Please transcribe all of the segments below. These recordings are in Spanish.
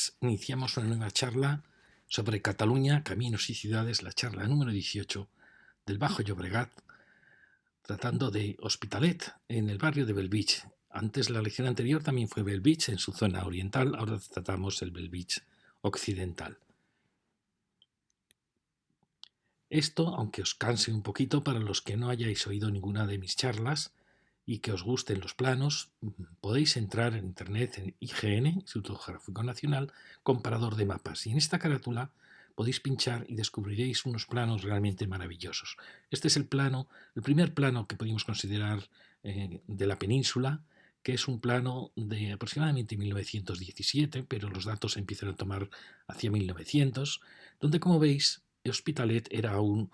días iniciamos una nueva charla sobre Cataluña, caminos y ciudades, la charla número 18 del Bajo Llobregat, tratando de Hospitalet, en el barrio de Bellvitge. Antes, la lección anterior también fue Bellvitge, en su zona oriental, ahora tratamos el Bellvitge occidental. Esto, aunque os canse un poquito para los que no hayáis oído ninguna de mis charlas y que os gusten los planos, podéis entrar en internet en IGN, Instituto Geográfico Nacional, comparador de mapas. Y en esta carátula podéis pinchar y descubriréis unos planos realmente maravillosos. Este es el primer plano que podemos considerar de la península, que es un plano de aproximadamente 1917, pero los datos se empiezan a tomar hacia 1900, donde, como veis, Hospitalet era un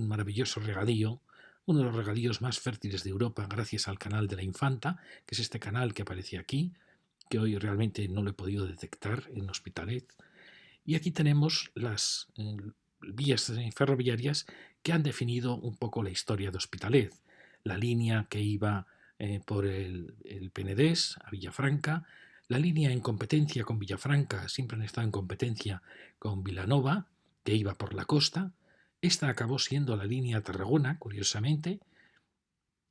maravilloso regadío, uno de los regadíos más fértiles de Europa gracias al canal de la Infanta, que es este canal que aparece aquí, que hoy realmente no lo he podido detectar en Hospitalet. Y aquí tenemos las vías ferroviarias que han definido un poco la historia de Hospitalet. La línea que iba por el Penedés a Villafranca, la línea en competencia con Villafranca, siempre han estado en competencia con Vilanova, que iba por la costa. Esta acabó siendo la línea Tarragona, curiosamente,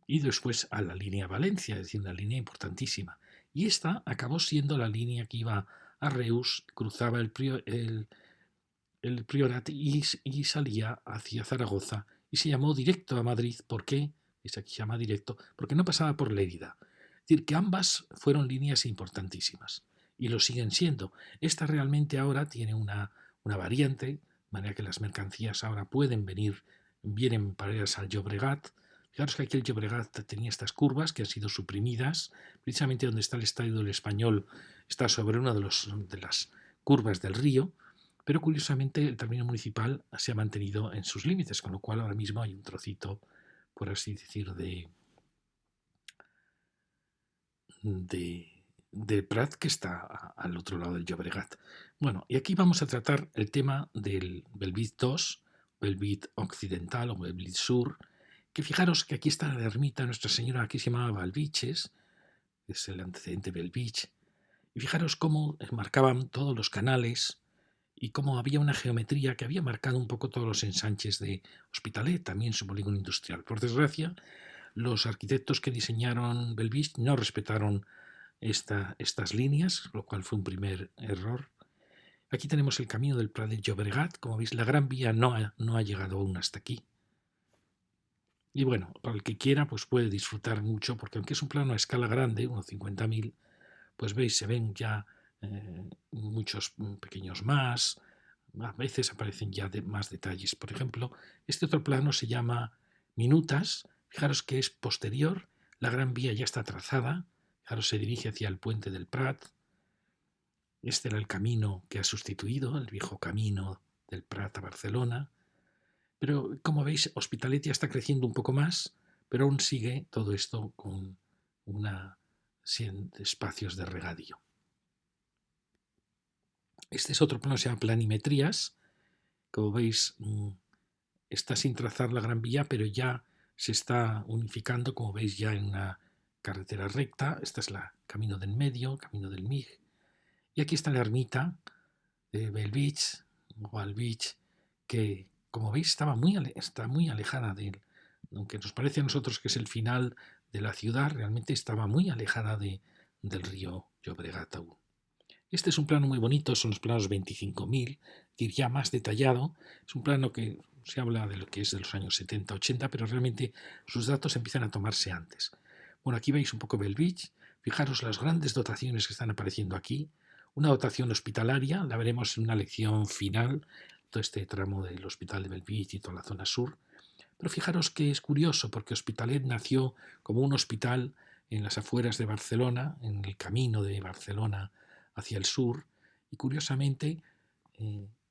y después a la línea Valencia, es decir, una línea importantísima. Y esta acabó siendo la línea que iba a Reus, cruzaba el Priorat y salía hacia Zaragoza y se llamó directo a Madrid. ¿Por qué? Se llama directo porque no pasaba por Lérida. Es decir, que ambas fueron líneas importantísimas y lo siguen siendo. Esta realmente ahora tiene una variante, de manera que las mercancías ahora vienen paralelas al Llobregat. Fijaros que aquí el Llobregat tenía estas curvas que han sido suprimidas. Precisamente donde está el Estadio del Español está sobre una de las curvas del río, pero curiosamente el término municipal se ha mantenido en sus límites, con lo cual ahora mismo hay un trocito, por así decir, de Prat que está al otro lado del Llobregat. Bueno, y aquí vamos a tratar el tema del Bellvitge II, Bellvitge occidental o Bellvitge sur, que fijaros que aquí está la ermita Nuestra Señora, aquí se llamaba Valviches, es el antecedente Bellvitge, y fijaros cómo marcaban todos los canales y cómo había una geometría que había marcado un poco todos los ensanches de Hospitalet, también su polígono industrial. Por desgracia, los arquitectos que diseñaron Bellvitge no respetaron estas líneas, lo cual fue un primer error. Aquí tenemos el camino del Prat de Llobregat. Como veis, la Gran Vía no ha llegado aún hasta aquí. Y bueno, para el que quiera, pues puede disfrutar mucho, porque aunque es un plano a escala grande, unos 50.000, pues veis, se ven ya muchos pequeños más, a veces aparecen ya más detalles. Por ejemplo, este otro plano se llama Minutas. Fijaros que es posterior, la Gran Vía ya está trazada, fijaros, se dirige hacia el puente del Prat. Este era el camino que ha sustituido, el viejo camino del Prat a Barcelona. Pero como veis, Hospitalet ya está creciendo un poco más, pero aún sigue todo esto con espacios de regadío. Este es otro plano, se llama planimetrías. Como veis, está sin trazar la Gran Vía, pero ya se está unificando, como veis, ya en una carretera recta. Esta es la camino del medio, camino del Mig. Y aquí está la ermita de Bellvitge, o Alvich, que, como veis, está muy alejada de él. Aunque nos parece a nosotros que es el final de la ciudad, realmente estaba muy alejada del río Llobregat aún. Este es un plano muy bonito, son los planos 25.000, es decir, ya más detallado. Es un plano que se habla de lo que es de los años 70-80, pero realmente sus datos empiezan a tomarse antes. Bueno, aquí veis un poco Bellvitge. Fijaros las grandes dotaciones que están apareciendo aquí. Una dotación hospitalaria, la veremos en una lección final, todo este tramo del Hospital de Bellvitge y toda la zona sur. Pero fijaros que es curioso, porque Hospitalet nació como un hospital en las afueras de Barcelona, en el camino de Barcelona hacia el sur, y curiosamente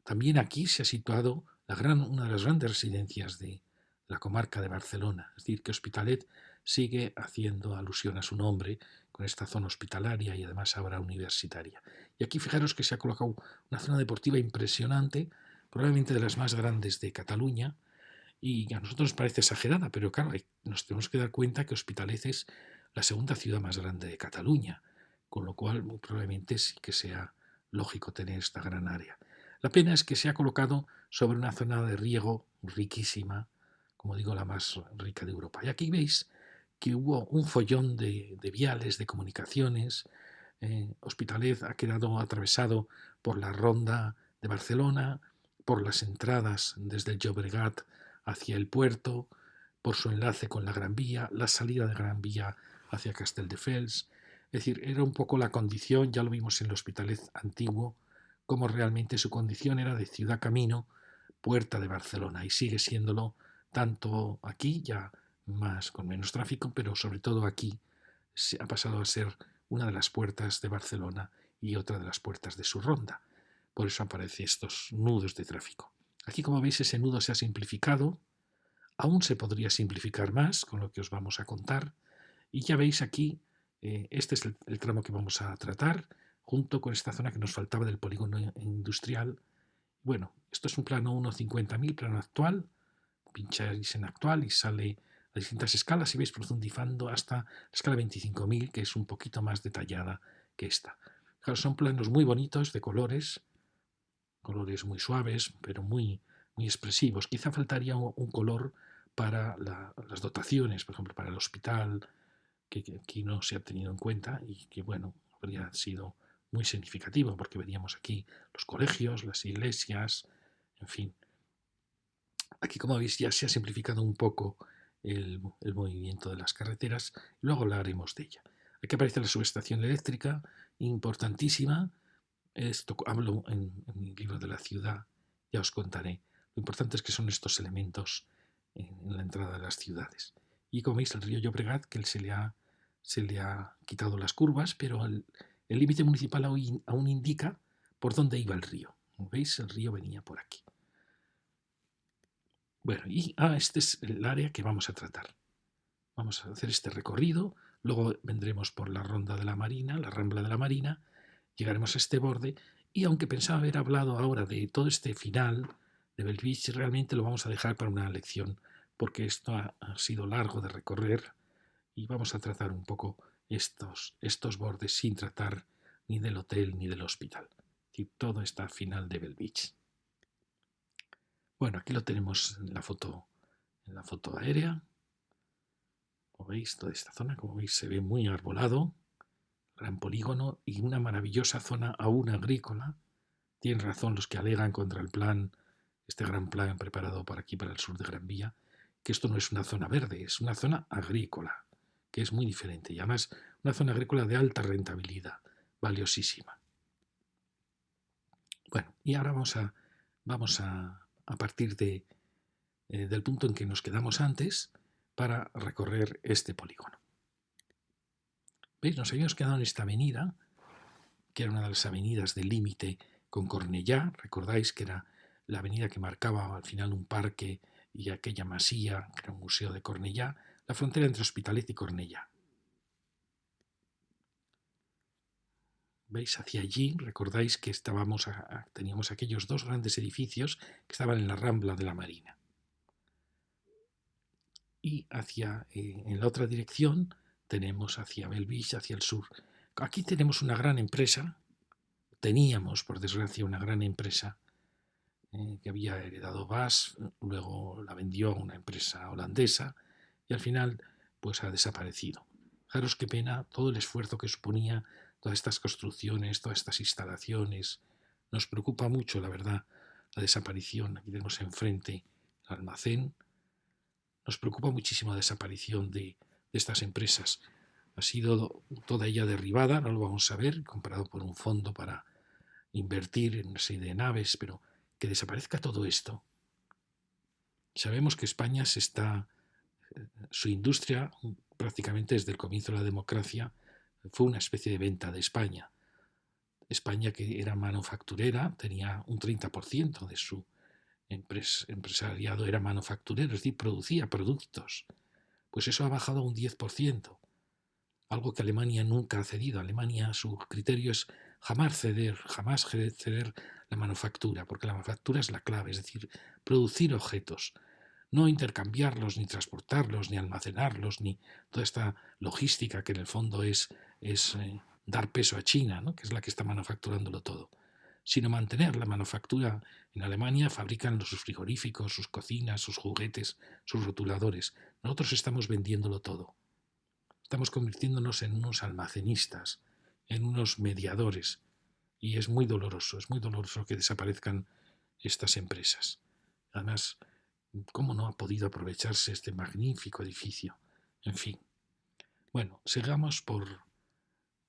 también aquí se ha situado una de las grandes residencias de la comarca de Barcelona. Es decir, que Hospitalet sigue haciendo alusión a su nombre con esta zona hospitalaria y además ahora universitaria. Y aquí fijaros que se ha colocado una zona deportiva impresionante, probablemente de las más grandes de Cataluña, y a nosotros nos parece exagerada, pero claro, nos tenemos que dar cuenta que Hospitalet es la segunda ciudad más grande de Cataluña, con lo cual muy probablemente sí que sea lógico tener esta gran área. La pena es que se ha colocado sobre una zona de riego riquísima, como digo, la más rica de Europa. Y aquí veis que hubo un follón de viales, de comunicaciones. Hospitalet ha quedado atravesado por la ronda de Barcelona, por las entradas desde el Llobregat hacia el puerto, por su enlace con la Gran Vía, la salida de Gran Vía hacia Castelldefels. Es decir, era un poco la condición, ya lo vimos en el Hospitalet antiguo, como realmente su condición era de ciudad camino, puerta de Barcelona, y sigue siéndolo tanto aquí, ya más con menos tráfico, pero sobre todo aquí ha pasado a ser una de las puertas de Barcelona y otra de las puertas de su ronda. Por eso aparecen estos nudos de tráfico. Aquí, como veis, ese nudo se ha simplificado. Aún se podría simplificar más con lo que os vamos a contar. Y ya veis aquí, este es el tramo que vamos a tratar, junto con esta zona que nos faltaba del polígono industrial. Bueno, esto es un plano 1.50.000, plano actual. Pincháis en actual y sale a distintas escalas y vais profundizando hasta la escala 25.000, que es un poquito más detallada que esta. Claro, son planos muy bonitos, de colores muy suaves, pero muy expresivos. Quizá faltaría un color para las dotaciones, por ejemplo, para el hospital, que aquí no se ha tenido en cuenta y que, bueno, habría sido muy significativo, porque veríamos aquí los colegios, las iglesias, en fin. Aquí, como veis, ya se ha simplificado un poco el movimiento de las carreteras y luego hablaremos de ella. Aquí aparece la subestación eléctrica, importantísima. Esto hablo en mi libro de la ciudad, ya os contaré. Lo importante es que son estos elementos en la entrada de las ciudades. Y como veis, el río Llobregat, que se le ha quitado las curvas, pero el límite municipal aún indica por dónde iba el río. Como veis, el río venía por aquí. Bueno, y este es el área que vamos a tratar. Vamos a hacer este recorrido, luego vendremos por la ronda de la Marina, la Rambla de la Marina, llegaremos a este borde y aunque pensaba haber hablado ahora de todo este final de Bellvitge, realmente lo vamos a dejar para una lección, porque esto ha sido largo de recorrer y vamos a tratar un poco estos bordes sin tratar ni del hotel ni del hospital. Y todo está final de Bellvitge. Bueno, aquí lo tenemos en la foto aérea. Como veis, toda esta zona, como veis, se ve muy arbolado, gran polígono y una maravillosa zona aún agrícola. Tienen razón los que alegan contra el plan, este gran plan preparado por aquí, para el sur de Gran Vía, que esto no es una zona verde, es una zona agrícola, que es muy diferente y además una zona agrícola de alta rentabilidad, valiosísima. Bueno, y ahora vamos a partir del punto en que nos quedamos antes para recorrer este polígono. ¿Veis? Nos habíamos quedado en esta avenida, que era una de las avenidas del límite con Cornellá. Recordáis que era la avenida que marcaba al final un parque y aquella masía, que era un museo de Cornellá, la frontera entre Hospitalet y Cornellá. ¿Veis? Hacia allí, recordáis que teníamos aquellos dos grandes edificios que estaban en la Rambla de la Marina. Y en la otra dirección tenemos hacia Bellvitge, hacia el sur. Aquí tenemos una gran empresa, teníamos por desgracia una gran empresa que había heredado BASF, luego la vendió a una empresa holandesa y al final pues ha desaparecido. Fijaros qué pena todo el esfuerzo que suponía todas estas construcciones, todas estas instalaciones. Nos preocupa mucho, la verdad, la desaparición. Aquí tenemos enfrente el almacén. Nos preocupa muchísimo la desaparición de estas empresas. Ha sido toda ella derribada, no lo vamos a ver, comprado por un fondo para invertir en una serie de naves, pero que desaparezca todo esto. Sabemos que España su industria prácticamente desde el comienzo de la democracia fue una especie de venta de España. España, que era manufacturera, tenía un 30% de su empresariado era manufacturero, es decir, producía productos. Pues eso ha bajado a un 10%, algo que Alemania nunca ha cedido. Alemania, su criterio es jamás ceder la manufactura, porque la manufactura es la clave, es decir, producir objetos, no intercambiarlos, ni transportarlos, ni almacenarlos, ni toda esta logística que en el fondo es dar peso a China, ¿no? Que es la que está manufacturándolo todo. sino mantener la manufactura en Alemania. Fabrican sus frigoríficos, sus cocinas, sus juguetes, sus rotuladores. Nosotros estamos vendiéndolo todo. Estamos convirtiéndonos en unos almacenistas, en unos mediadores. Y es muy doloroso que desaparezcan estas empresas. Además, ¿cómo no ha podido aprovecharse este magnífico edificio? En fin. Bueno, sigamos por...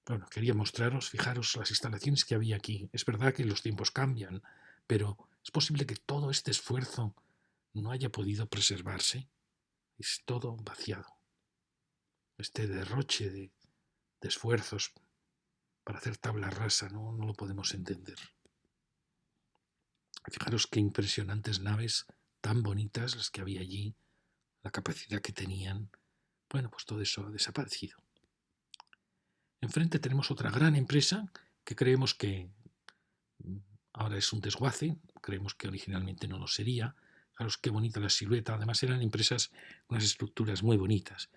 Bueno, quería mostraros, fijaros las instalaciones que había aquí. Es verdad que los tiempos cambian, pero es posible que todo este esfuerzo no haya podido preservarse. Es todo vaciado. Este derroche de esfuerzos para hacer tabla rasa, no lo podemos entender. Fijaros qué impresionantes naves tan bonitas las que había allí, la capacidad que tenían. Bueno, pues todo eso ha desaparecido. Enfrente tenemos otra gran empresa que creemos que ahora es un desguace, creemos que originalmente no lo sería. Fijaros qué bonita la silueta, además eran empresas con unas estructuras muy bonitas.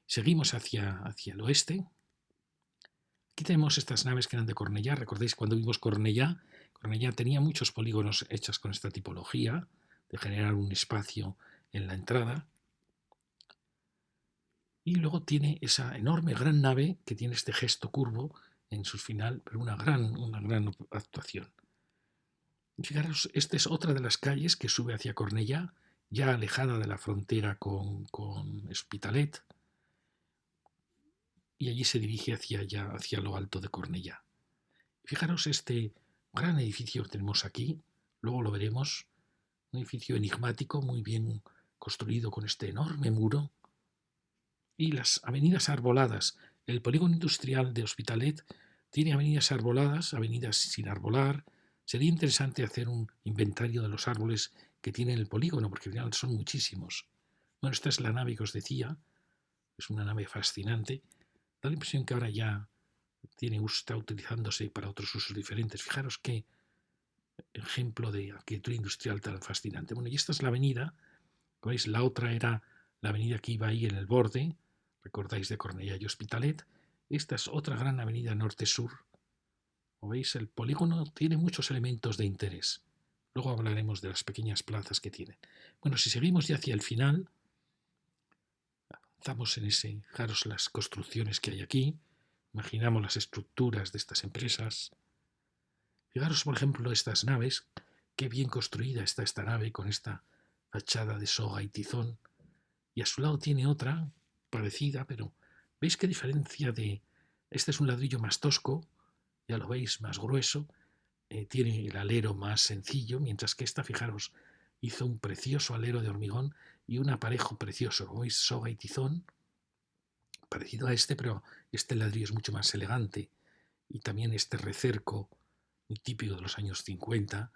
Seguimos hacia el oeste. Aquí tenemos estas naves que eran de Cornellá. ¿Recordáis cuando vimos Cornellá? Cornellá tenía muchos polígonos hechos con esta tipología de generar un espacio en la entrada. Y luego tiene esa enorme gran nave que tiene este gesto curvo en su final, pero una gran actuación. Fijaros, esta es otra de las calles que sube hacia Cornellá, ya alejada de la frontera con Hospitalet, y allí se dirige hacia lo alto de Cornellá. Fijaros este gran edificio que tenemos aquí, luego lo veremos, un edificio enigmático, muy bien construido con este enorme muro, y las avenidas arboladas. El polígono industrial de Hospitalet tiene avenidas arboladas, avenidas sin arbolar. Sería interesante hacer un inventario de los árboles que tiene el polígono, porque al final son muchísimos. Bueno, esta es la nave que os decía, es una nave fascinante. Da la impresión que ahora ya está utilizándose para otros usos diferentes. Fijaros qué ejemplo de arquitectura industrial tan fascinante. Bueno, y esta es la avenida. ¿Veis? La otra era la avenida que iba ahí en el borde, recordáis, de Cornellá y Hospitalet. Esta es otra gran avenida norte-sur. Como veis, el polígono tiene muchos elementos de interés. Luego hablaremos de las pequeñas plazas que tienen. Bueno, si seguimos ya hacia el final, avanzamos en ese, fijaros las construcciones que hay aquí, imaginamos las estructuras de estas empresas. Fijaros, por ejemplo, estas naves, qué bien construida está esta nave con esta fachada de soga y tizón, y a su lado tiene otra parecida, pero ¿veis qué diferencia de... Este es un ladrillo más tosco, ya lo veis, más grueso, tiene el alero más sencillo, mientras que esta, fijaros, hizo un precioso alero de hormigón y un aparejo precioso, como veis, soga y tizón, parecido a este, pero este ladrillo es mucho más elegante, y también este recerco, muy típico de los años 50,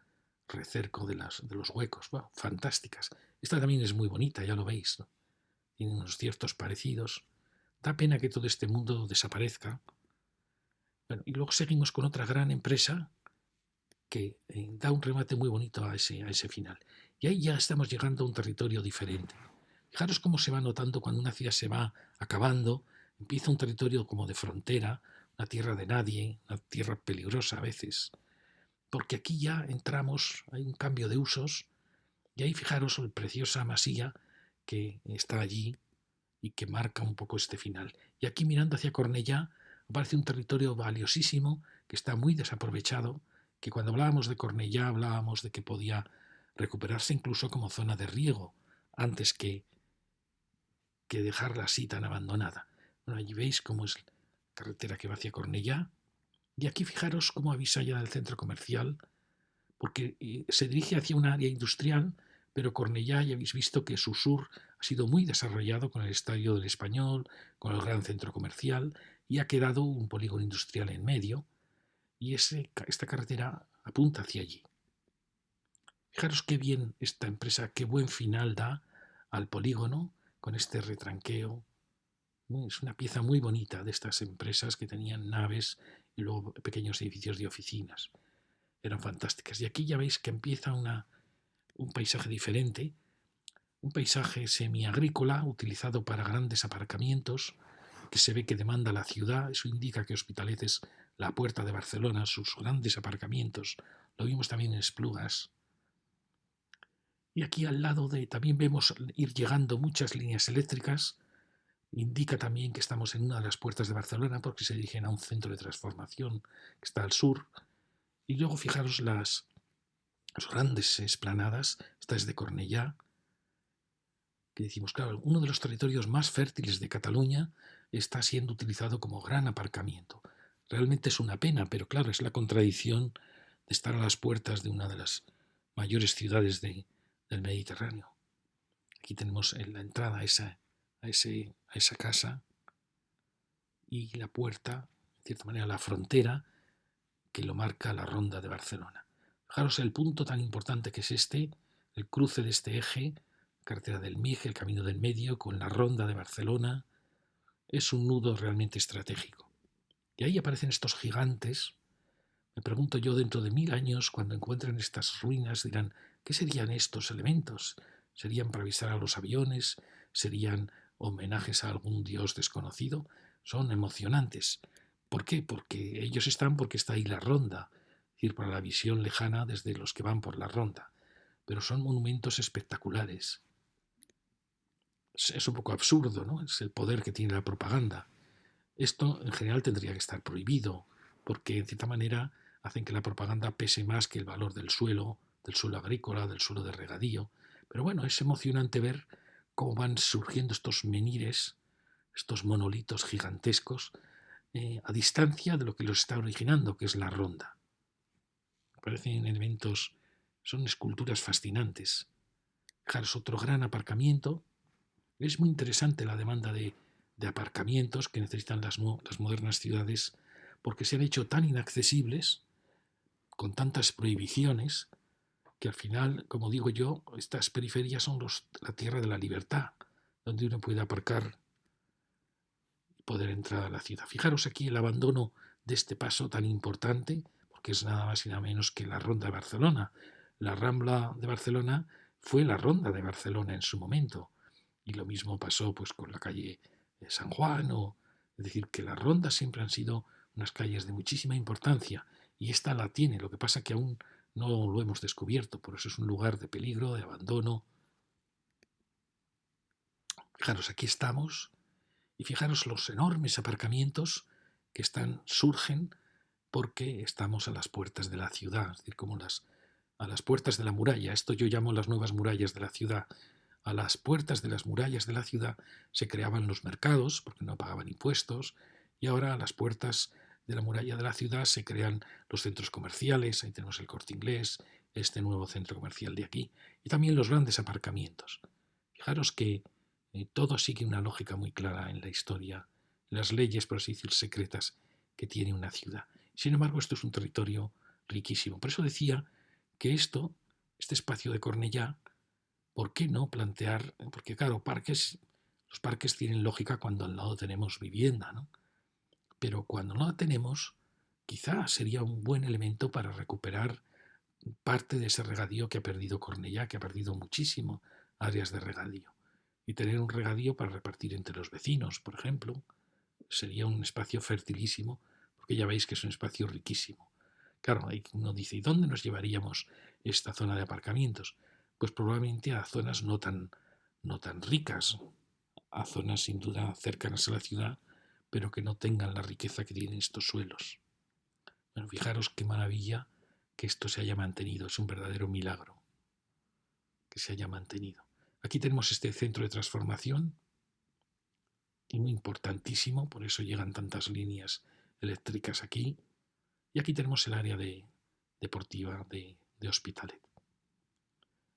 recerco de los huecos, bueno, fantásticas. Esta también es muy bonita, ya lo veis, ¿no? Tiene unos ciertos parecidos. Da pena que todo este mundo desaparezca. Bueno, y luego seguimos con otra gran empresa que da un remate muy bonito a ese final. Y ahí ya estamos llegando a un territorio diferente. Fijaros cómo se va notando cuando una ciudad se va acabando, empieza un territorio como de frontera, una tierra de nadie, una tierra peligrosa a veces, porque aquí ya entramos, hay un cambio de usos, y ahí fijaros la preciosa masía que está allí y que marca un poco este final. Y aquí mirando hacia Cornellá aparece un territorio valiosísimo que está muy desaprovechado, que cuando hablábamos de Cornellá hablábamos de que podía recuperarse incluso como zona de riego, antes que dejarla así tan abandonada. Bueno, allí veis cómo es la carretera que va hacia Cornellá, y aquí fijaros cómo avisa ya del centro comercial, porque se dirige hacia un área industrial, pero Cornellá ya habéis visto que su sur ha sido muy desarrollado con el Estadio del Español, con el gran centro comercial, y ha quedado un polígono industrial en medio, y esta carretera apunta hacia allí. Fijaros qué bien esta empresa, qué buen final da al polígono con este retranqueo. Es una pieza muy bonita de estas empresas que tenían naves y luego pequeños edificios de oficinas. Eran fantásticas. Y aquí ya veis que empieza un paisaje diferente, un paisaje semiagrícola utilizado para grandes aparcamientos, que se ve que demanda la ciudad. Eso indica que Hospitalet es la puerta de Barcelona, sus grandes aparcamientos lo vimos también en Esplugas. Y aquí al lado también vemos ir llegando muchas líneas eléctricas. Indica también que estamos en una de las puertas de Barcelona porque se dirigen a un centro de transformación que está al sur. Y luego fijaros las grandes esplanadas. Esta es de Cornellá, que decimos, claro, uno de los territorios más fértiles de Cataluña está siendo utilizado como gran aparcamiento. Realmente es una pena, pero claro, es la contradicción de estar a las puertas de una de las mayores ciudades del Mediterráneo. Aquí tenemos la entrada a esa casa y la puerta, en cierta manera la frontera, que lo marca la Ronda de Barcelona. Fijaros el punto tan importante que es el cruce de este eje, carretera del Mig, el Camino del Medio, con la Ronda de Barcelona, es un nudo realmente estratégico. Y ahí aparecen estos gigantes. Me pregunto yo, dentro de 1000 años, cuando encuentren estas ruinas, dirán, ¿qué serían estos elementos? ¿Serían para avisar a los aviones? ¿Serían homenajes a algún dios desconocido? Son emocionantes. ¿Por qué? Porque ellos están porque está ahí la ronda, es decir, para la visión lejana desde los que van por la ronda. Pero son monumentos espectaculares. Es un poco absurdo, ¿no? Es el poder que tiene la propaganda. Esto en general tendría que estar prohibido, porque en cierta manera hacen que la propaganda pese más que el valor del suelo agrícola, del suelo de regadío. Pero bueno, es emocionante ver cómo van surgiendo estos menires, estos monolitos gigantescos, a distancia de lo que los está originando, que es la ronda. Parecen elementos, son esculturas fascinantes. Fijaros, otro gran aparcamiento. Es muy interesante la demanda de aparcamientos que necesitan las modernas ciudades porque se han hecho tan inaccesibles, con tantas prohibiciones, que al final, como digo yo, estas periferias son la tierra de la libertad, donde uno puede aparcar y poder entrar a la ciudad. Fijaros aquí el abandono de este paso tan importante, porque es nada más y nada menos que la Ronda de Barcelona. La Rambla de Barcelona fue la Ronda de Barcelona en su momento. Y lo mismo pasó pues con la calle San Juan, es decir, que las rondas siempre han sido unas calles de muchísima importancia y esta la tiene, lo que pasa que aún no lo hemos descubierto, por eso es un lugar de peligro, de abandono. Fijaros, aquí estamos y fijaros los enormes aparcamientos que surgen porque estamos a las puertas de la ciudad, es decir, como a las puertas de la muralla. Esto yo llamo las nuevas murallas de la ciudad. A las puertas de las murallas de la ciudad se creaban los mercados, porque no pagaban impuestos, y ahora a las puertas de la muralla de la ciudad se crean los centros comerciales, ahí tenemos el Corte Inglés, este nuevo centro comercial de aquí, y también los grandes aparcamientos. Fijaros que todo sigue una lógica muy clara en la historia, en las leyes, por así decir, secretas que tiene una ciudad. Sin embargo, esto es un territorio riquísimo. Por eso decía que este espacio de Cornellá, ¿por qué no plantear? Porque claro, los parques tienen lógica cuando al lado tenemos vivienda, ¿no? Pero cuando no la tenemos, quizá sería un buen elemento para recuperar parte de ese regadío que ha perdido Cornellá, que ha perdido muchísimo áreas de regadío. Y tener un regadío para repartir entre los vecinos, por ejemplo, sería un espacio fertilísimo, porque ya veis que es un espacio riquísimo. Claro, uno dice, ¿y dónde nos llevaríamos esta zona de aparcamientos? Pues probablemente a zonas no tan ricas, a zonas sin duda cercanas a la ciudad, pero que no tengan la riqueza que tienen estos suelos. Bueno, fijaros qué maravilla que esto se haya mantenido, es un verdadero milagro que se haya mantenido. Aquí tenemos este centro de transformación, y muy importantísimo, por eso llegan tantas líneas eléctricas aquí. Y aquí tenemos el área deportiva de Hospitalet.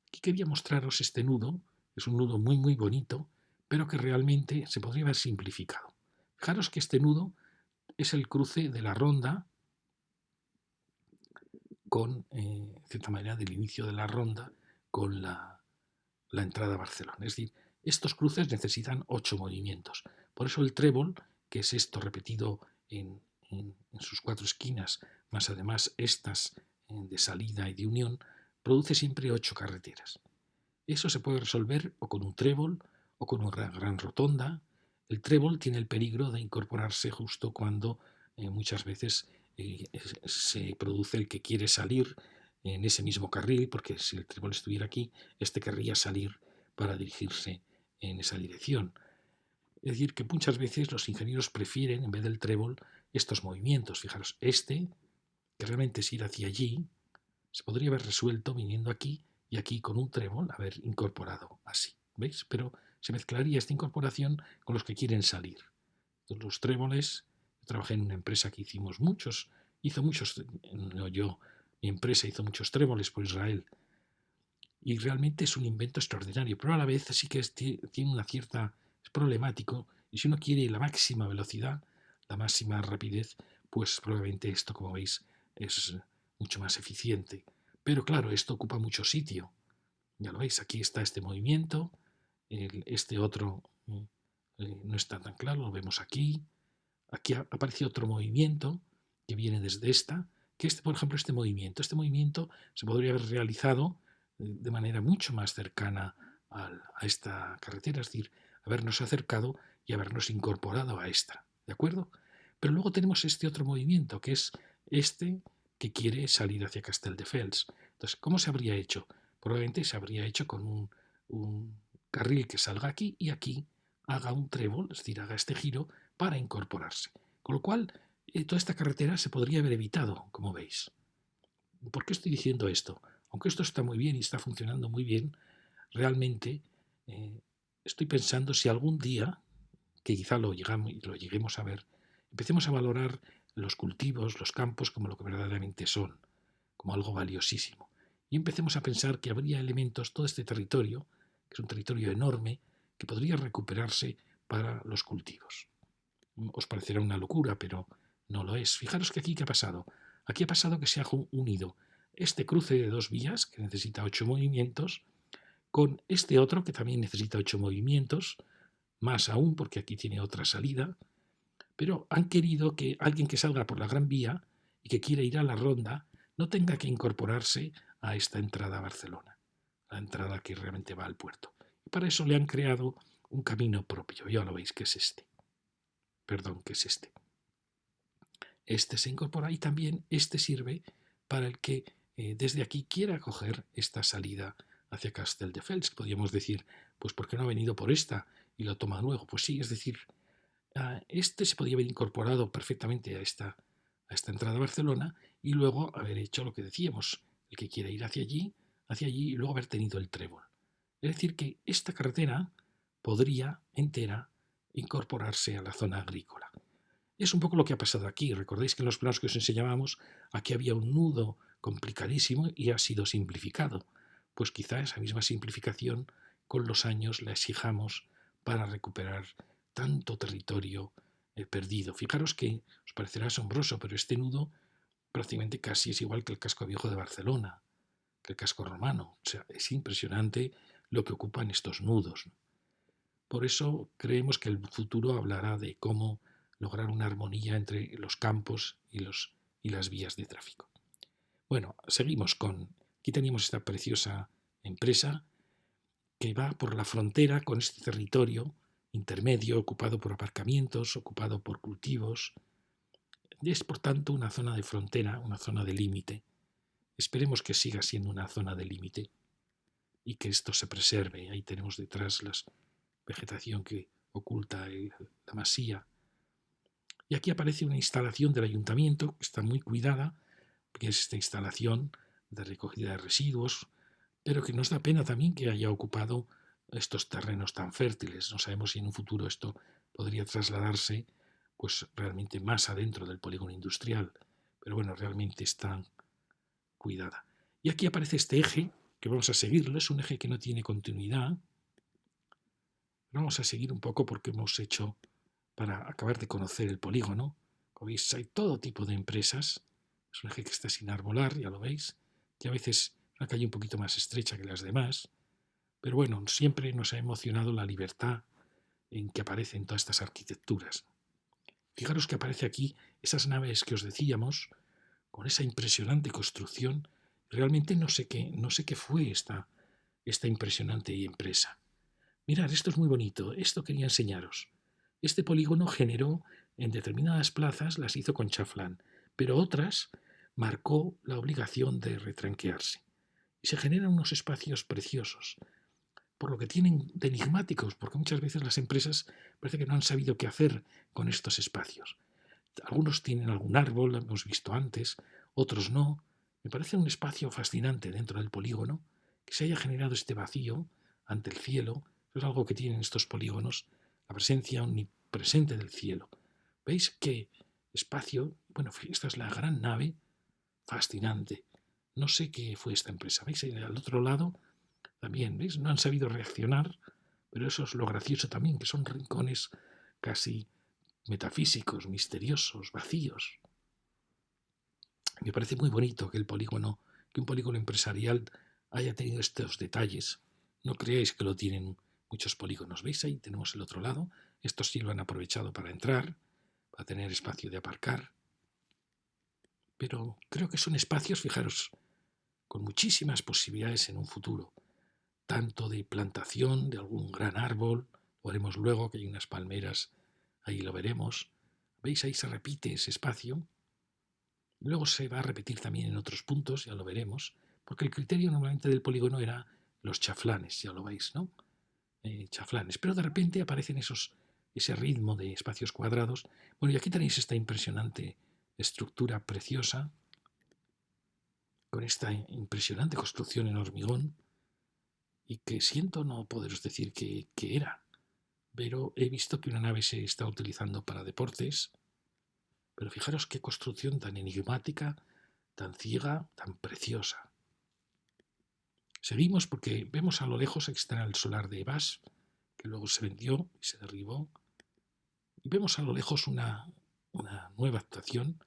Aquí quería mostraros este nudo, es un nudo muy muy bonito, pero que realmente se podría haber simplificado. Fijaros que este nudo es el cruce de la ronda con, de cierta manera, del inicio de la ronda con la entrada a Barcelona. Es decir, estos cruces necesitan 8 movimientos. Por eso el trébol, que es esto repetido en sus 4 esquinas, más además estas de salida y de unión, produce siempre 8 carreteras. Eso se puede resolver o con un trébol o con una gran rotonda. El trébol tiene el peligro de incorporarse justo cuando muchas veces se produce el que quiere salir en ese mismo carril, porque si el trébol estuviera aquí, este querría salir para dirigirse en esa dirección. Es decir, que muchas veces los ingenieros prefieren, en vez del trébol, estos movimientos. Fijaros, este, que realmente es ir hacia allí, se podría haber resuelto viniendo aquí y aquí con un trébol, haber incorporado así, ¿veis? Pero se mezclaría esta incorporación con los que quieren salir. Entonces, los tréboles, yo trabajé en una empresa que hizo muchos, no yo, mi empresa hizo muchos tréboles por Israel, y realmente es un invento extraordinario, pero a la vez sí que tiene una cierta, es problemático, y si uno quiere la máxima velocidad, la máxima rapidez, pues probablemente esto, como veis, es mucho más eficiente. Pero claro, esto ocupa mucho sitio. Ya lo veis, aquí está este movimiento, este otro no está tan claro, lo vemos aquí. Aquí aparece otro movimiento que viene desde esta, que por ejemplo, este movimiento se podría haber realizado de manera mucho más cercana a esta carretera, es decir, habernos acercado y habernos incorporado a esta, ¿de acuerdo? Pero luego tenemos este otro movimiento, que es este que quiere salir hacia Castelldefels. Entonces, ¿cómo se habría hecho? Probablemente se habría hecho con un carril que salga aquí y aquí haga un trébol, es decir, haga este giro para incorporarse. Con lo cual, toda esta carretera se podría haber evitado, como veis. ¿Por qué estoy diciendo esto? Aunque esto está muy bien y está funcionando muy bien, realmente eh, estoy pensando si algún día, que quizá lo lleguemos a ver, empecemos a valorar los cultivos, los campos, como lo que verdaderamente son, como algo valiosísimo. Y empecemos a pensar que habría elementos, todo este territorio, que es un territorio enorme, que podría recuperarse para los cultivos. Os parecerá una locura, pero no lo es. Fijaros que aquí, ¿qué ha pasado? Aquí ha pasado que se ha unido este cruce de dos vías, que necesita 8 movimientos, con este otro, que también necesita 8 movimientos, más aún porque aquí tiene otra salida, pero han querido que alguien que salga por la Gran Vía y que quiera ir a la ronda no tenga que incorporarse a esta entrada a Barcelona, la entrada que realmente va al puerto. Y para eso le han creado un camino propio, ya lo veis que es este. Perdón, que es este. Este se incorpora y también este sirve para el que desde aquí quiera coger esta salida hacia Castelldefels. Podríamos decir, pues ¿por qué no ha venido por esta y lo toma luego? Pues sí, es decir, este se podría haber incorporado perfectamente a esta entrada a Barcelona y luego haber hecho lo que decíamos, el que quiera ir hacia allí y luego haber tenido el trébol. Es decir, que esta carretera podría entera incorporarse a la zona agrícola. Es un poco lo que ha pasado aquí. Recordáis que en los planos que os enseñábamos, aquí había un nudo complicadísimo y ha sido simplificado. Pues quizá esa misma simplificación con los años la exijamos para recuperar tanto territorio perdido. Fijaros que os parecerá asombroso, pero este nudo prácticamente casi es igual que el casco viejo de Barcelona, que el casco romano. O sea, es impresionante lo que ocupan estos nudos. Por eso creemos que el futuro hablará de cómo lograr una armonía entre los campos y las vías de tráfico. Bueno, seguimos con... Aquí teníamos esta preciosa empresa que va por la frontera con este territorio intermedio ocupado por aparcamientos, ocupado por cultivos. Es, por tanto, una zona de frontera, una zona de límite. Esperemos que siga siendo una zona de límite y que esto se preserve. Ahí tenemos detrás la vegetación que oculta la masía. Y aquí aparece una instalación del ayuntamiento que está muy cuidada, que es esta instalación de recogida de residuos, pero que nos da pena también que haya ocupado estos terrenos tan fértiles. No sabemos si en un futuro esto podría trasladarse pues realmente más adentro del polígono industrial, pero bueno, realmente está cuidada. Y aquí aparece este eje, que vamos a seguirlo, es un eje que no tiene continuidad. Vamos a seguir un poco porque hemos hecho para acabar de conocer el polígono. Como veis, hay todo tipo de empresas. Es un eje que está sin arbolar, ya lo veis, que a veces es una calle un poquito más estrecha que las demás. Pero bueno, siempre nos ha emocionado la libertad en que aparecen todas estas arquitecturas. Fijaros que aparece aquí esas naves que os decíamos, con esa impresionante construcción. Realmente no sé qué fue esta impresionante empresa. Mirad, esto es muy bonito, esto quería enseñaros. Este polígono generó en determinadas plazas, las hizo con chaflán, pero otras marcó la obligación de retranquearse. Y se generan unos espacios preciosos, por lo que tienen de enigmáticos, porque muchas veces las empresas parece que no han sabido qué hacer con estos espacios. Algunos tienen algún árbol, lo hemos visto antes, otros no. Me parece un espacio fascinante dentro del polígono, que se haya generado este vacío ante el cielo. Es algo que tienen estos polígonos, la presencia omnipresente del cielo. ¿Veis qué espacio? Bueno, esta es la gran nave, fascinante. No sé qué fue esta empresa. ¿Veis? Al otro lado también, ¿veis? No han sabido reaccionar, pero eso es lo gracioso también, que son rincones casi metafísicos, misteriosos, vacíos. Me parece muy bonito que un polígono empresarial haya tenido estos detalles. No creáis que lo tienen muchos polígonos. ¿Veis? Ahí tenemos el otro lado. Estos sí lo han aprovechado para entrar, para tener espacio de aparcar. Pero creo que son espacios, fijaros, con muchísimas posibilidades en un futuro, tanto de plantación de algún gran árbol, lo haremos luego, que hay unas palmeras, ahí lo veremos. ¿Veis? Ahí se repite ese espacio. Luego se va a repetir también en otros puntos, ya lo veremos, porque el criterio normalmente del polígono era los chaflanes, ya lo veis, ¿no? Chaflanes, pero de repente aparecen ese ritmo de espacios cuadrados. Bueno, y aquí tenéis esta impresionante estructura preciosa, con esta impresionante construcción en hormigón, y que siento no poderos decir qué era, pero he visto que una nave se está utilizando para deportes, pero fijaros qué construcción tan enigmática, tan ciega, tan preciosa. Seguimos porque vemos a lo lejos, aquí está el solar de Ebas, que luego se vendió y se derribó, y vemos a lo lejos una nueva actuación.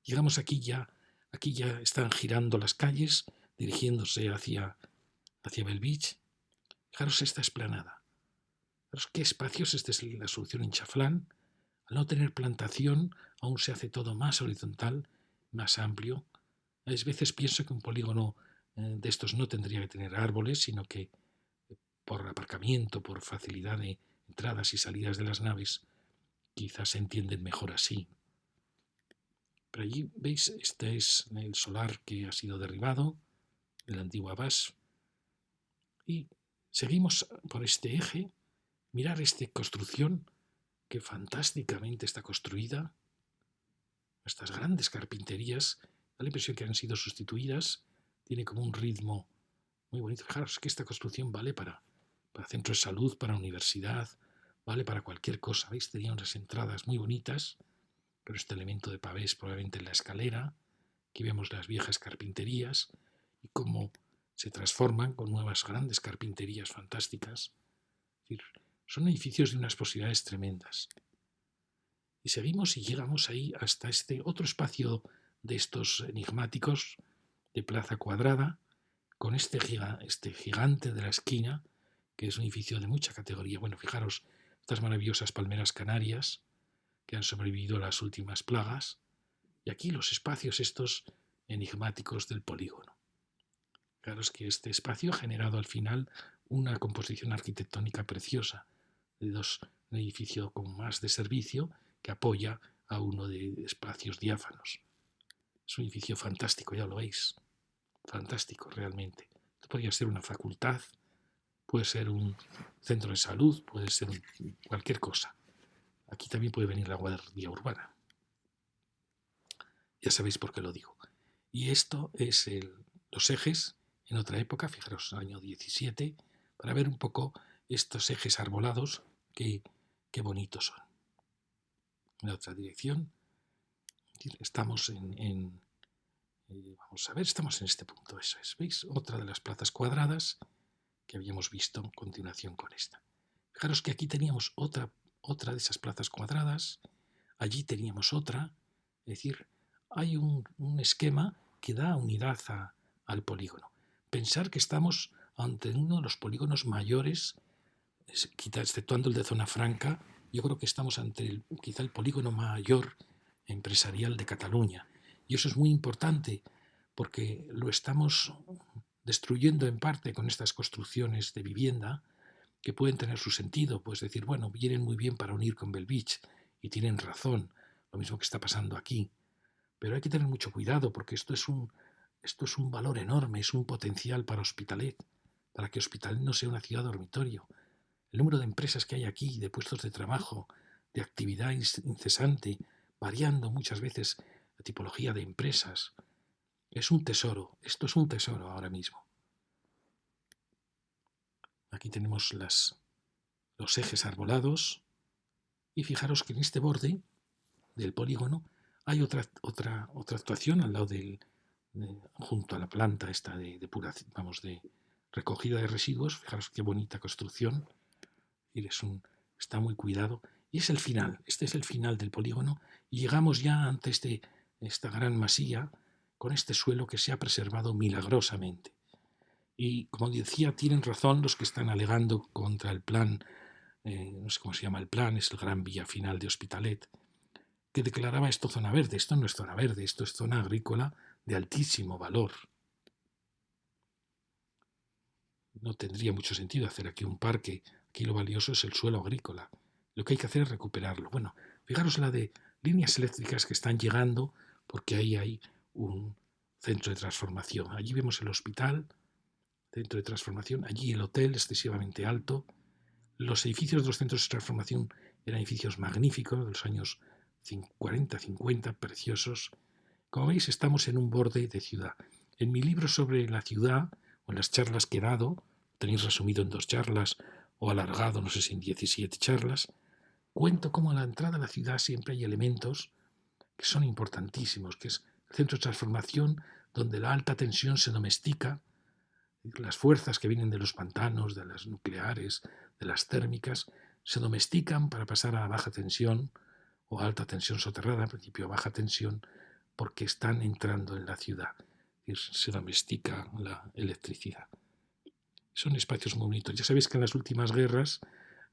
Llegamos aquí ya están girando las calles, dirigiéndose hacia Belvich. Fijaros esta explanada. Fijaros qué espacios, esta es la solución en Chaflán. Al no tener plantación, aún se hace todo más horizontal, más amplio. A veces pienso que un polígono de estos no tendría que tener árboles, sino que por aparcamiento, por facilidad de entradas y salidas de las naves, quizás se entienden mejor así. Pero allí, ¿veis? Este es el solar que ha sido derribado, de la antigua BAS. Y seguimos por este eje, mirar esta construcción que fantásticamente está construida. Estas grandes carpinterías, da la impresión que han sido sustituidas, tiene como un ritmo muy bonito. Fijaros que esta construcción vale para centros de salud, para universidad, vale para cualquier cosa. ¿Veis? Tenía unas entradas muy bonitas, pero este elemento de pavés probablemente en la escalera. Aquí vemos las viejas carpinterías y cómo se transforman con nuevas grandes carpinterías fantásticas. Es decir, son edificios de unas posibilidades tremendas. Y seguimos y llegamos ahí hasta este otro espacio de estos enigmáticos de plaza cuadrada, con este gigante de la esquina, que es un edificio de mucha categoría. Bueno, fijaros, estas maravillosas palmeras canarias que han sobrevivido a las últimas plagas, y aquí los espacios estos enigmáticos del polígono. Claro, es que este espacio ha generado al final una composición arquitectónica preciosa, de un edificio con más de servicio que apoya a uno de espacios diáfanos. Es un edificio fantástico, ya lo veis. Fantástico, realmente. Esto podría ser una facultad, puede ser un centro de salud, puede ser cualquier cosa. Aquí también puede venir la Guardia Urbana. Ya sabéis por qué lo digo. Y esto es los ejes en otra época, fijaros, año 17, para ver un poco estos ejes arbolados, qué bonitos son. En la otra dirección, estamos vamos a ver, estamos en este punto, eso es, ¿veis? Otra de las plazas cuadradas que habíamos visto a continuación con esta. Fijaros que aquí teníamos otra de esas plazas cuadradas, allí teníamos otra, es decir, hay un esquema que da unidad al polígono. Pensar que estamos ante uno de los polígonos mayores, exceptuando el de Zona Franca, yo creo que estamos ante quizá el polígono mayor empresarial de Cataluña. Y eso es muy importante porque lo estamos destruyendo en parte con estas construcciones de vivienda que pueden tener su sentido, pues decir, bueno, vienen muy bien para unir con Belvich y tienen razón, lo mismo que está pasando aquí, Pero hay que tener mucho cuidado porque esto es un valor enorme, es un potencial para Hospitalet, para que Hospitalet no sea una ciudad dormitorio. El número de empresas que hay aquí, de puestos de trabajo, de actividad incesante, variando muchas veces la tipología de empresas, es un tesoro. Esto es un tesoro ahora mismo. Aquí tenemos los ejes arbolados y fijaros que en este borde del polígono hay otra actuación al lado junto a la planta esta de depuración, vamos, de recogida de residuos. Fijaros qué bonita construcción. Está muy cuidado. Y es el final. Este es el final del polígono. Y llegamos ya ante esta gran masía con este suelo que se ha preservado milagrosamente. Y como decía, tienen razón los que están alegando contra el plan, no sé cómo se llama el plan, es el Gran Vía Final de Hospitalet, que declaraba esto zona verde. Esto no es zona verde, esto es zona agrícola de altísimo valor. No tendría mucho sentido hacer aquí un parque. Aquí lo valioso es el suelo agrícola. Lo que hay que hacer es recuperarlo. Bueno, fijaros la de líneas eléctricas que están llegando, porque ahí hay un centro de transformación. Allí vemos el hospital, centro de transformación, allí el hotel excesivamente alto. Los edificios de los centros de transformación eran edificios magníficos de los años 40, 50, preciosos. Como veis, estamos en un borde de ciudad. En mi libro sobre la ciudad, o en las charlas que he dado, tenéis resumido en 2 charlas, o alargado, no sé si en 17 charlas, cuento cómo a la entrada a la ciudad siempre hay elementos que son importantísimos, que es el centro de transformación donde la alta tensión se domestica, las fuerzas que vienen de los pantanos, de las nucleares, de las térmicas, se domestican para pasar a baja tensión o a alta tensión soterrada, en principio a baja tensión, porque están entrando en la ciudad. Se domestica la electricidad. Son espacios muy bonitos. Ya sabéis que en las últimas guerras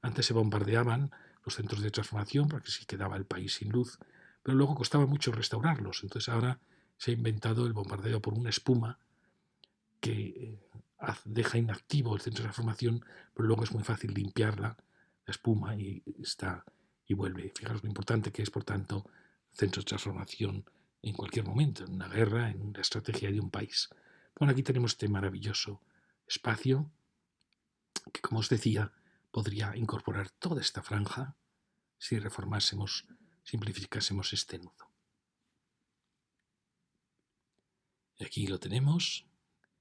antes se bombardeaban los centros de transformación porque se quedaba el país sin luz, pero luego costaba mucho restaurarlos. Entonces ahora se ha inventado el bombardeo por una espuma que deja inactivo el centro de transformación, pero luego es muy fácil limpiarla, la espuma, y vuelve. Fijaros lo importante que es, por tanto, centros de transformación en cualquier momento, en una guerra, en una estrategia de un país. Bueno, aquí tenemos este maravilloso espacio que, como os decía, podría incorporar toda esta franja si reformásemos, simplificásemos este nudo. Y aquí lo tenemos,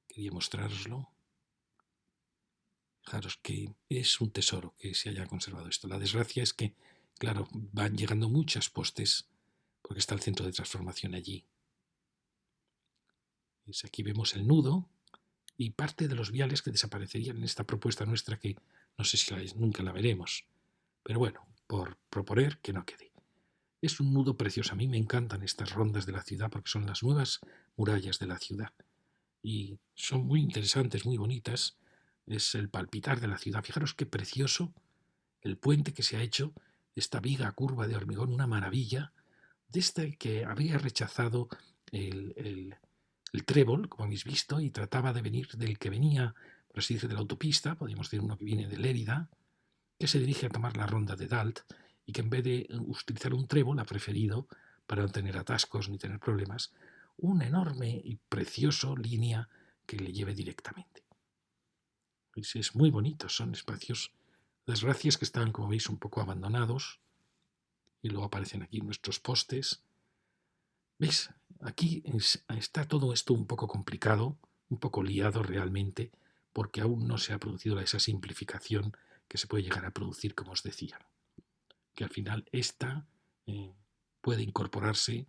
quería mostraroslo. Fijaros que es un tesoro que se haya conservado esto. La desgracia es que, claro, van llegando muchos postes porque está el centro de transformación allí. Aquí vemos el nudo y parte de los viales que desaparecerían en esta propuesta nuestra que no sé si nunca la veremos. Pero bueno, por proponer que no quede. Es un nudo precioso. A mí me encantan estas rondas de la ciudad porque son las nuevas murallas de la ciudad. Y son muy interesantes, muy bonitas. Es el palpitar de la ciudad. Fijaros qué precioso el puente que se ha hecho, esta viga curva de hormigón, una maravilla, de este que había rechazado el trébol, como habéis visto, y trataba de venir del que venía, por así decir, de la autopista, podríamos decir uno que viene de Lérida, que se dirige a tomar la ronda de Dalt y que en vez de utilizar un trébol ha preferido, para no tener atascos ni tener problemas, una enorme y precioso línea que le lleve directamente. Es muy bonito, son espacios, desgracias que están, como veis, un poco abandonados y luego aparecen aquí nuestros postes. ¿Veis? Aquí está todo esto un poco complicado, un poco liado realmente, porque aún no se ha producido esa simplificación que se puede llegar a producir, como os decía. Que al final esta puede incorporarse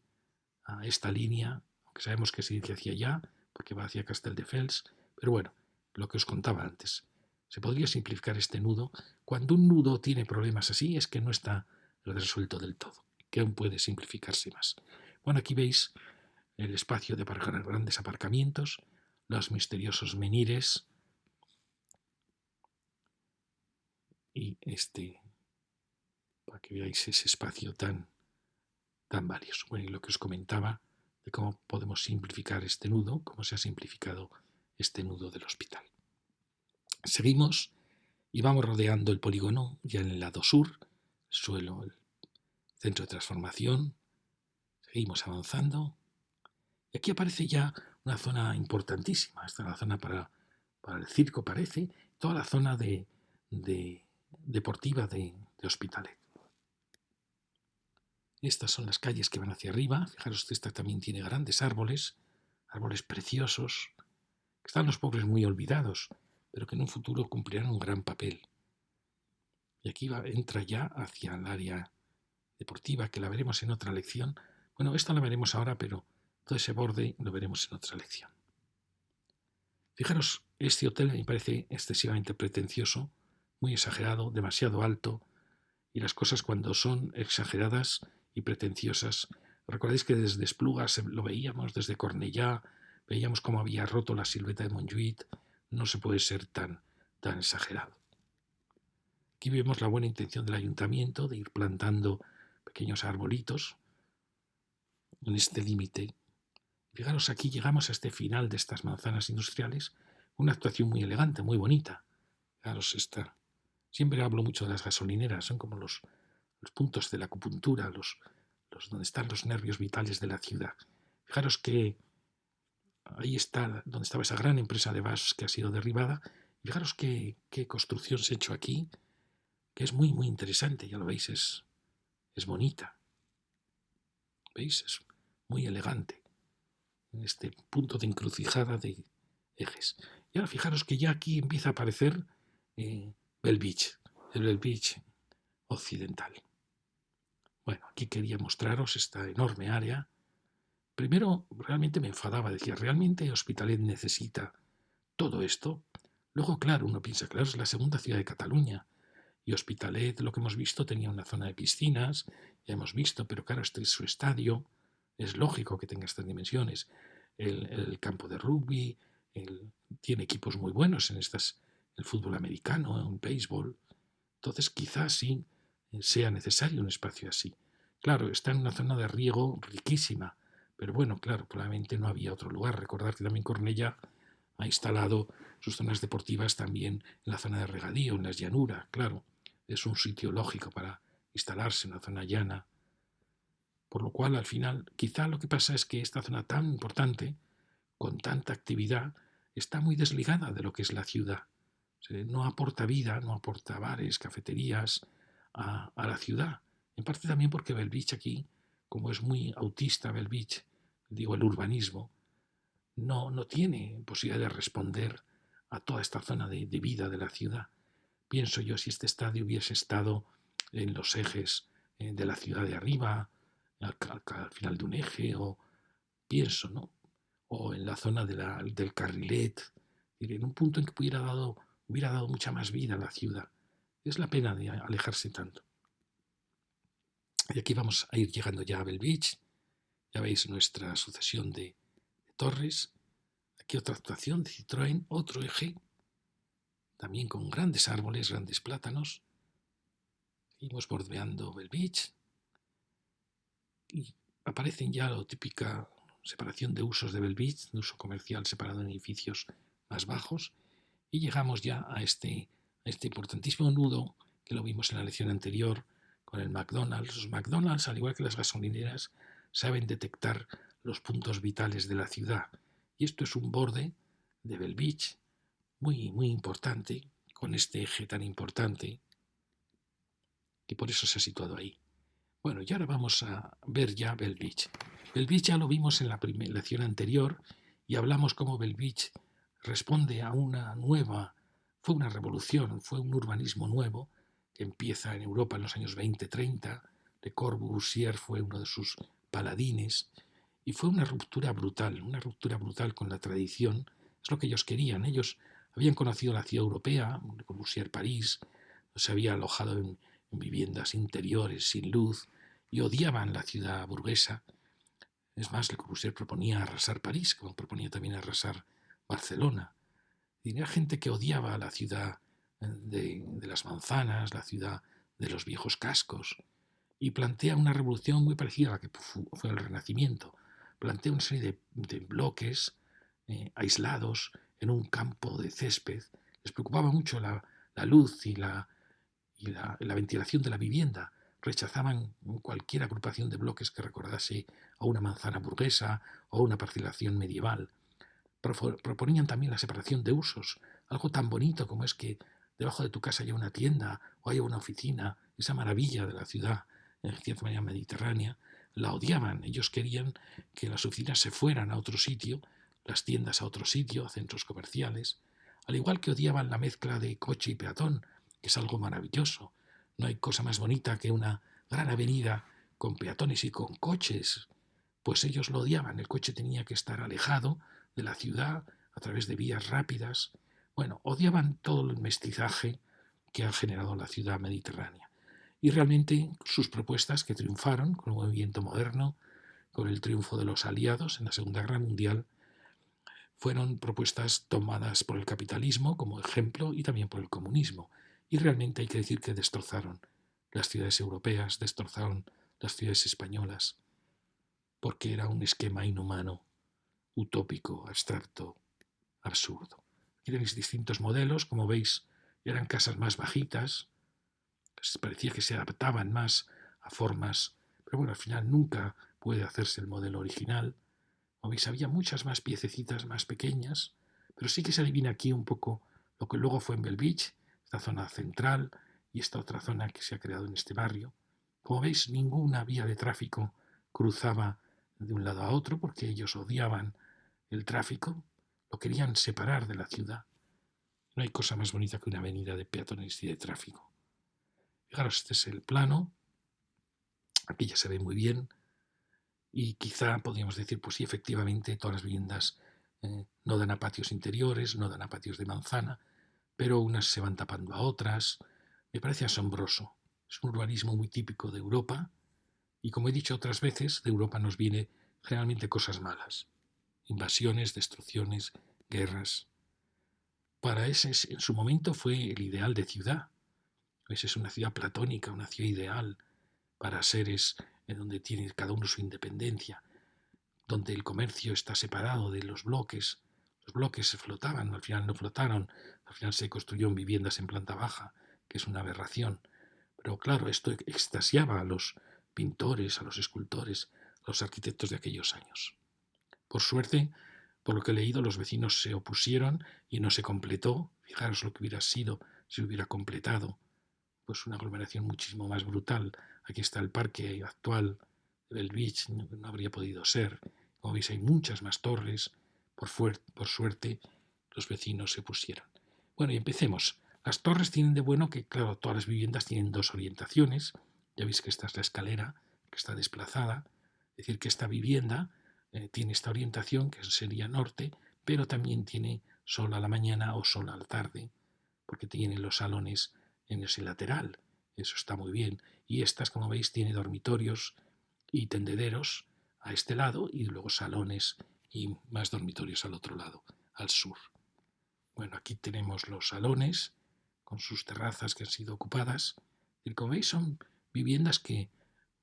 a esta línea, aunque sabemos que se dirige hacia allá, porque va hacia Castelldefels, pero bueno, lo que os contaba antes. Se podría simplificar este nudo. Cuando un nudo tiene problemas así es que no está resuelto del todo, que aún puede simplificarse más. Bueno, aquí veis el espacio de grandes aparcamientos, los misteriosos menires y para que veáis ese espacio tan valioso. Bueno, y lo que os comentaba de cómo podemos simplificar este nudo, cómo se ha simplificado este nudo del hospital. Seguimos y vamos rodeando el polígono ya en el lado sur, suelo, el centro de transformación. Seguimos avanzando Y aquí aparece ya una zona importantísima. Esta es la zona para el circo, parece, toda la zona de deportiva de Hospitalet. Estas son las calles que van hacia arriba. Fijaros que esta también tiene grandes árboles, árboles preciosos, que están los pobres muy olvidados, pero que en un futuro cumplirán un gran papel. Y aquí entra ya hacia el área deportiva, que la veremos en otra lección. Bueno, esta la veremos ahora, pero todo ese borde lo veremos en otra lección. Fijaros, este hotel me parece excesivamente pretencioso, muy exagerado, demasiado alto, y las cosas cuando son exageradas y pretenciosas. Recordáis que desde Esplugas lo veíamos, desde Cornellá, veíamos cómo había roto la silueta de Montjuïc. No se puede ser tan exagerado. Aquí vemos la buena intención del ayuntamiento de ir plantando pequeños arbolitos en este límite. Fijaros, aquí llegamos a este final de estas manzanas industriales, una actuación muy elegante, muy bonita. Fijaros esta. Siempre hablo mucho de las gasolineras, son como los puntos de la acupuntura, los donde están los nervios vitales de la ciudad. Fijaros que ahí está donde estaba esa gran empresa de Bosch que ha sido derribada. Fijaros qué construcción se ha hecho aquí, que es muy, muy interesante, ya lo veis, es bonita. ¿Veis? Es muy elegante. En este punto de encrucijada de ejes. Y ahora fijaros que ya aquí empieza a aparecer Bell Beach, el Bell Beach occidental. Bueno, aquí quería mostraros esta enorme área. Primero, realmente me enfadaba, decía, ¿realmente Hospitalet necesita todo esto? Luego, claro, uno piensa, claro, es la segunda ciudad de Cataluña. Y Hospitalet, lo que hemos visto, tenía una zona de piscinas, ya hemos visto, pero claro, este es su estadio, es lógico que tenga estas dimensiones. El campo de rugby, tiene equipos muy buenos en el fútbol americano, en béisbol. Entonces, quizás sí sea necesario un espacio así. Claro, está en una zona de riego riquísima, pero bueno, claro, probablemente no había otro lugar. Recordad que también Cornellá ha instalado sus zonas deportivas también en la zona de regadío, en las llanuras, claro. Es un sitio lógico para instalarse en una zona llana. Por lo cual, al final, quizá lo que pasa es que esta zona tan importante, con tanta actividad, está muy desligada de lo que es la ciudad. No aporta vida, no aporta bares, cafeterías a la ciudad. En parte también porque Bell Beach aquí, como es muy autista Bell Beach, digo el urbanismo, no tiene posibilidad de responder a toda esta zona de vida de la ciudad. Pienso yo, si este estadio hubiese estado en los ejes de la ciudad de arriba, al final de un eje, o pienso, ¿no? O en la zona del carrilet, en un punto en que hubiera dado mucha más vida a la ciudad. Es la pena de alejarse tanto. Y aquí vamos a ir llegando ya a Bell Beach. Ya veis nuestra sucesión de torres. Aquí otra actuación de Citroën, otro eje, también con grandes árboles, grandes plátanos. Seguimos bordeando Bell Beach. Y aparecen ya la típica separación de usos de Bell Beach, de uso comercial separado en edificios más bajos. Y llegamos ya a este importantísimo nudo que lo vimos en la lección anterior con el McDonald's. Los McDonald's, al igual que las gasolineras, saben detectar los puntos vitales de la ciudad. Y esto es un borde de Bell Beach muy, muy importante, con este eje tan importante, y por eso se ha situado ahí. Bueno, y ahora vamos a ver ya Bell Beach. Bell Beach ya lo vimos en la lección anterior y hablamos cómo Bell Beach responde a fue una revolución, fue un urbanismo nuevo que empieza en Europa en los años 20-30. Le Corbusier fue uno de sus paladines y fue una ruptura brutal con la tradición. Es lo que ellos querían. Ellos habían conocido la ciudad europea, Le Corbusier París, se había alojado en viviendas interiores sin luz y odiaban la ciudad burguesa. Es más, Le Corbusier proponía arrasar París, como proponía también arrasar Barcelona. Y era gente que odiaba la ciudad de las manzanas, la ciudad de los viejos cascos, y plantea una revolución muy parecida a la que fue el Renacimiento. Plantea una serie de bloques aislados en un campo de césped. Les preocupaba mucho la luz y la ventilación de la vivienda, rechazaban cualquier agrupación de bloques que recordase a una manzana burguesa o a una parcelación medieval. Proponían también la separación de usos, algo tan bonito como es que debajo de tu casa haya una tienda o haya una oficina, esa maravilla de la ciudad, en cierta manera mediterránea, la odiaban. Ellos querían que las oficinas se fueran a otro sitio, las tiendas a otro sitio, a centros comerciales, al igual que odiaban la mezcla de coche y peatón, que es algo maravilloso. No hay cosa más bonita que una gran avenida con peatones y con coches. Pues ellos lo odiaban, el coche tenía que estar alejado de la ciudad a través de vías rápidas. Bueno, odiaban todo el mestizaje que ha generado la ciudad mediterránea. Y realmente sus propuestas que triunfaron con el movimiento moderno, con el triunfo de los aliados en la Segunda Guerra Mundial, fueron propuestas tomadas por el capitalismo como ejemplo y también por el comunismo. Y realmente hay que decir que destrozaron las ciudades europeas, destrozaron las ciudades españolas, porque era un esquema inhumano, utópico, abstracto, absurdo. Aquí tenéis distintos modelos, como veis, eran casas más bajitas, parecía que se adaptaban más a formas, pero bueno, al final nunca puede hacerse el modelo original. Como veis, había muchas más piececitas más pequeñas, pero sí que se adivina aquí un poco lo que luego fue en Belvich, esta zona central y esta otra zona que se ha creado en este barrio. Como veis, ninguna vía de tráfico cruzaba de un lado a otro porque ellos odiaban el tráfico, lo querían separar de la ciudad. No hay cosa más bonita que una avenida de peatones y de tráfico. Fijaros, este es el plano, aquí ya se ve muy bien, y quizá podríamos decir, pues sí, efectivamente, todas las viviendas no dan a patios interiores, no dan a patios de manzana, pero unas se van tapando a otras. Me parece asombroso. Es un urbanismo muy típico de Europa, y como he dicho otras veces, de Europa nos viene generalmente cosas malas. Invasiones, destrucciones, guerras. Para ese, en su momento, fue el ideal de ciudad. Pues es una ciudad platónica, una ciudad ideal para seres en donde tiene cada uno su independencia, donde el comercio está separado de los bloques. Los bloques se flotaban, al final no flotaron, al final se construyeron viviendas en planta baja, que es una aberración. Pero claro, esto extasiaba a los pintores, a los escultores, a los arquitectos de aquellos años. Por suerte, por lo que he leído, los vecinos se opusieron y no se completó. Fijaros lo que hubiera sido si hubiera completado. Pues una aglomeración muchísimo más brutal. Aquí está el parque actual del Beach, no habría podido ser. Como veis, hay muchas más torres. Por suerte, los vecinos se opusieron. Bueno, y empecemos. Las torres tienen de bueno que, claro, todas las viviendas tienen dos orientaciones. Ya veis que esta es la escalera, que está desplazada. Es decir, que esta vivienda tiene esta orientación, que sería norte, pero también tiene sol a la mañana o sol a la tarde, porque tiene los salones en ese lateral. Eso está muy bien. Y estas, como veis, tiene dormitorios y tendederos a este lado y luego salones y más dormitorios al otro lado, al sur. Bueno, aquí tenemos los salones con sus terrazas que han sido ocupadas. Y como veis, son viviendas que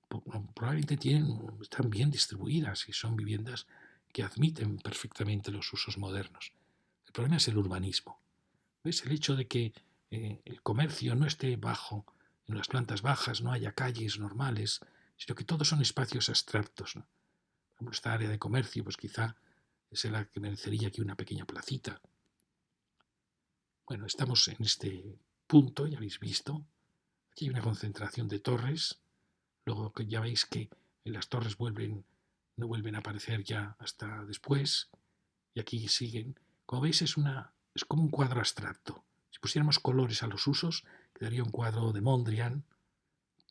probablemente están bien distribuidas y son viviendas que admiten perfectamente los usos modernos. El problema es el urbanismo. ¿Ves? El hecho de que el comercio no esté bajo, en las plantas bajas, no haya calles normales, sino que todos son espacios abstractos, ¿no? Por ejemplo, esta área de comercio, pues quizá es la que merecería aquí una pequeña placita. Bueno, estamos en este punto, ya habéis visto. Aquí hay una concentración de torres. Luego que ya veis que las torres no vuelven a aparecer ya hasta después. Y aquí siguen. Como veis, es como un cuadro abstracto. Si pusiéramos colores a los usos, quedaría un cuadro de Mondrian,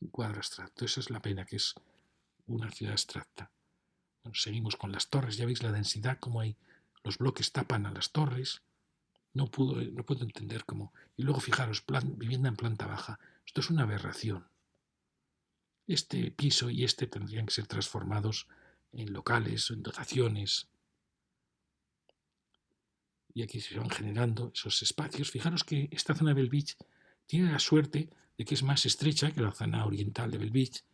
un cuadro abstracto. Esa es la pena, que es una ciudad abstracta. Bueno, seguimos con las torres. Ya veis la densidad, como hay los bloques tapan a las torres. No puedo entender cómo. Y luego fijaros, vivienda en planta baja. Esto es una aberración. Este piso y este tendrían que ser transformados en locales o en dotaciones. Y aquí se van generando esos espacios. Fijaros que esta zona de Belvich tiene la suerte de que es más estrecha que la zona oriental de Belvich.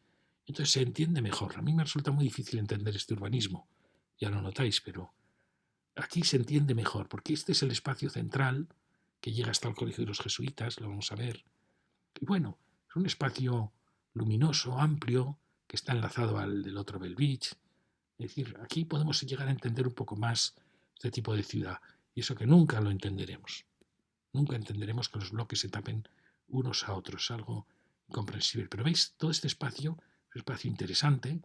Entonces se entiende mejor. A mí me resulta muy difícil entender este urbanismo. Ya lo notáis, pero aquí se entiende mejor, porque este es el espacio central que llega hasta el Colegio de los Jesuitas, lo vamos a ver. Y bueno, es un espacio luminoso, amplio, que está enlazado al del otro Belvich. Es decir, aquí podemos llegar a entender un poco más este tipo de ciudad, y eso que nunca lo entenderemos. Nunca entenderemos que los bloques se tapen unos a otros, algo incomprensible. Pero veis, todo este espacio es un espacio interesante,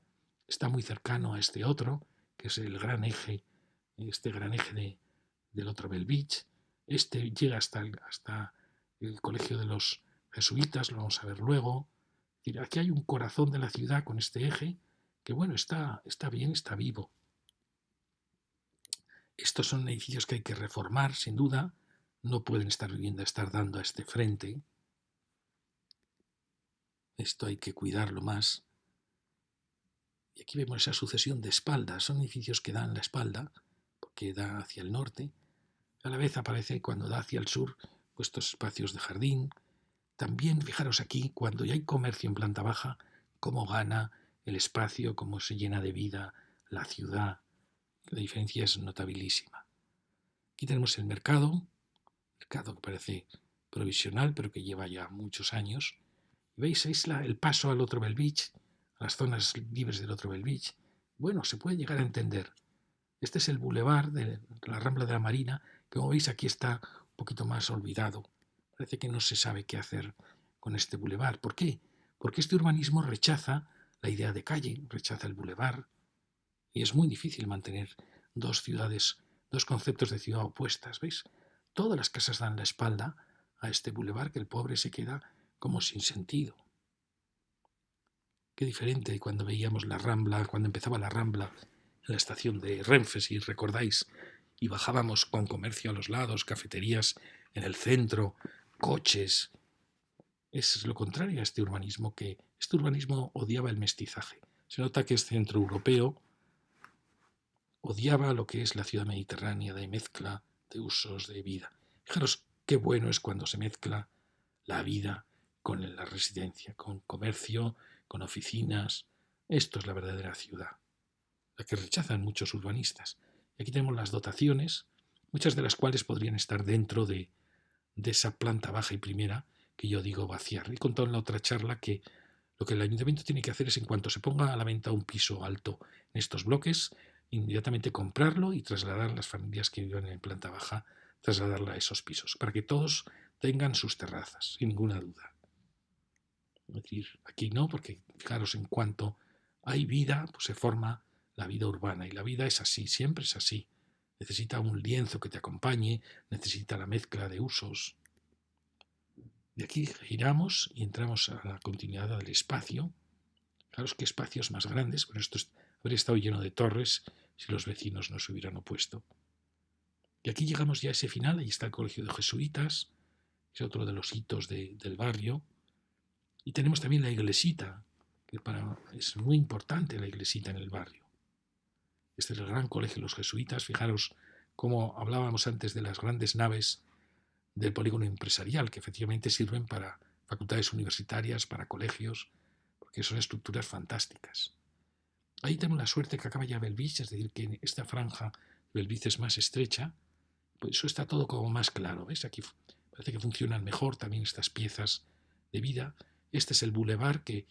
está muy cercano a este otro, que es el gran eje, este gran eje del otro Belvich. Este llega hasta el colegio de los jesuitas, lo vamos a ver luego. Es decir, aquí hay un corazón de la ciudad con este eje que, bueno, está bien, está vivo. Estos son edificios que hay que reformar, sin duda. No pueden estar dando a este frente. Esto hay que cuidarlo más. Y aquí vemos esa sucesión de espaldas. Son edificios que dan la espalda, porque da hacia el norte. A la vez aparece cuando da hacia el sur, pues estos espacios de jardín. También, fijaros aquí, cuando ya hay comercio en planta baja, cómo gana el espacio, cómo se llena de vida la ciudad. La diferencia es notabilísima. Aquí tenemos el mercado que parece provisional, pero que lleva ya muchos años. Y veis, es el paso al otro Belvich, a las zonas libres del otro Belvich. Bueno, se puede llegar a entender. Este es el bulevar de la Rambla de la Marina, que como veis aquí está un poquito más olvidado. Parece que no se sabe qué hacer con este bulevar. ¿Por qué? Porque este urbanismo rechaza la idea de calle, rechaza el bulevar, y es muy difícil mantener dos ciudades, dos conceptos de ciudad opuestas. ¿Veis? Todas las casas dan la espalda a este bulevar que el pobre se queda como sin sentido. Qué diferente de cuando veíamos la Rambla, cuando empezaba la Rambla en la estación de Renfe, si recordáis, y bajábamos con comercio a los lados, cafeterías en el centro, coches. Es lo contrario a este urbanismo, que este urbanismo odiaba el mestizaje. Se nota que es centro europeo, odiaba lo que es la ciudad mediterránea de mezcla de usos de vida. Fijaros qué bueno es cuando se mezcla la vida con la residencia, con comercio, con oficinas. Esto es la verdadera ciudad, la que rechazan muchos urbanistas. Y aquí tenemos las dotaciones, muchas de las cuales podrían estar dentro de esa planta baja y primera que yo digo vaciar. He contado en la otra charla que lo que el ayuntamiento tiene que hacer es, en cuanto se ponga a la venta un piso alto en estos bloques, inmediatamente comprarlo y trasladar las familias que viven en planta baja, trasladarla a esos pisos, para que todos tengan sus terrazas, sin ninguna duda. Es decir, aquí no, porque fijaros, en cuanto hay vida, pues se forma la vida urbana, y la vida es así, siempre es así. Necesita un lienzo que te acompañe, necesita la mezcla de usos. De aquí giramos y entramos a la continuidad del espacio. Fijaros qué espacios más grandes. Bueno, esto habría estado lleno de torres si los vecinos no se hubieran opuesto. Y aquí llegamos ya a ese final. Ahí está el colegio de jesuitas, es otro de los hitos del barrio. Y tenemos también la iglesita, que es muy importante la iglesita en el barrio. Este es el gran colegio de los jesuitas. Fijaros cómo hablábamos antes de las grandes naves del polígono empresarial, que efectivamente sirven para facultades universitarias, para colegios, porque son estructuras fantásticas. Ahí tenemos la suerte que acaba ya Belvich, es decir, que esta franja de Belvich es más estrecha, pues eso está todo como más claro. ¿Ves? Aquí parece que funcionan mejor también estas piezas de vida. Este es el bulevar que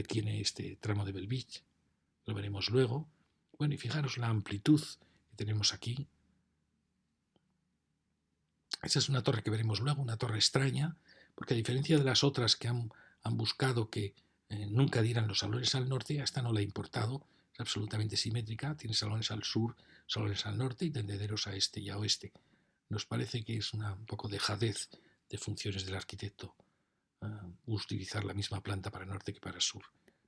tiene este tramo de Belvich, lo veremos luego. Bueno, y fijaros la amplitud que tenemos aquí. Esa es una torre que veremos luego, una torre extraña, porque a diferencia de las otras que han buscado que nunca dieran los salones al norte, a esta no le ha importado, es absolutamente simétrica, tiene salones al sur, salones al norte y tendederos a este y a oeste. Nos parece que es un poco dejadez de funciones del arquitecto utilizar la misma planta para norte que para sur.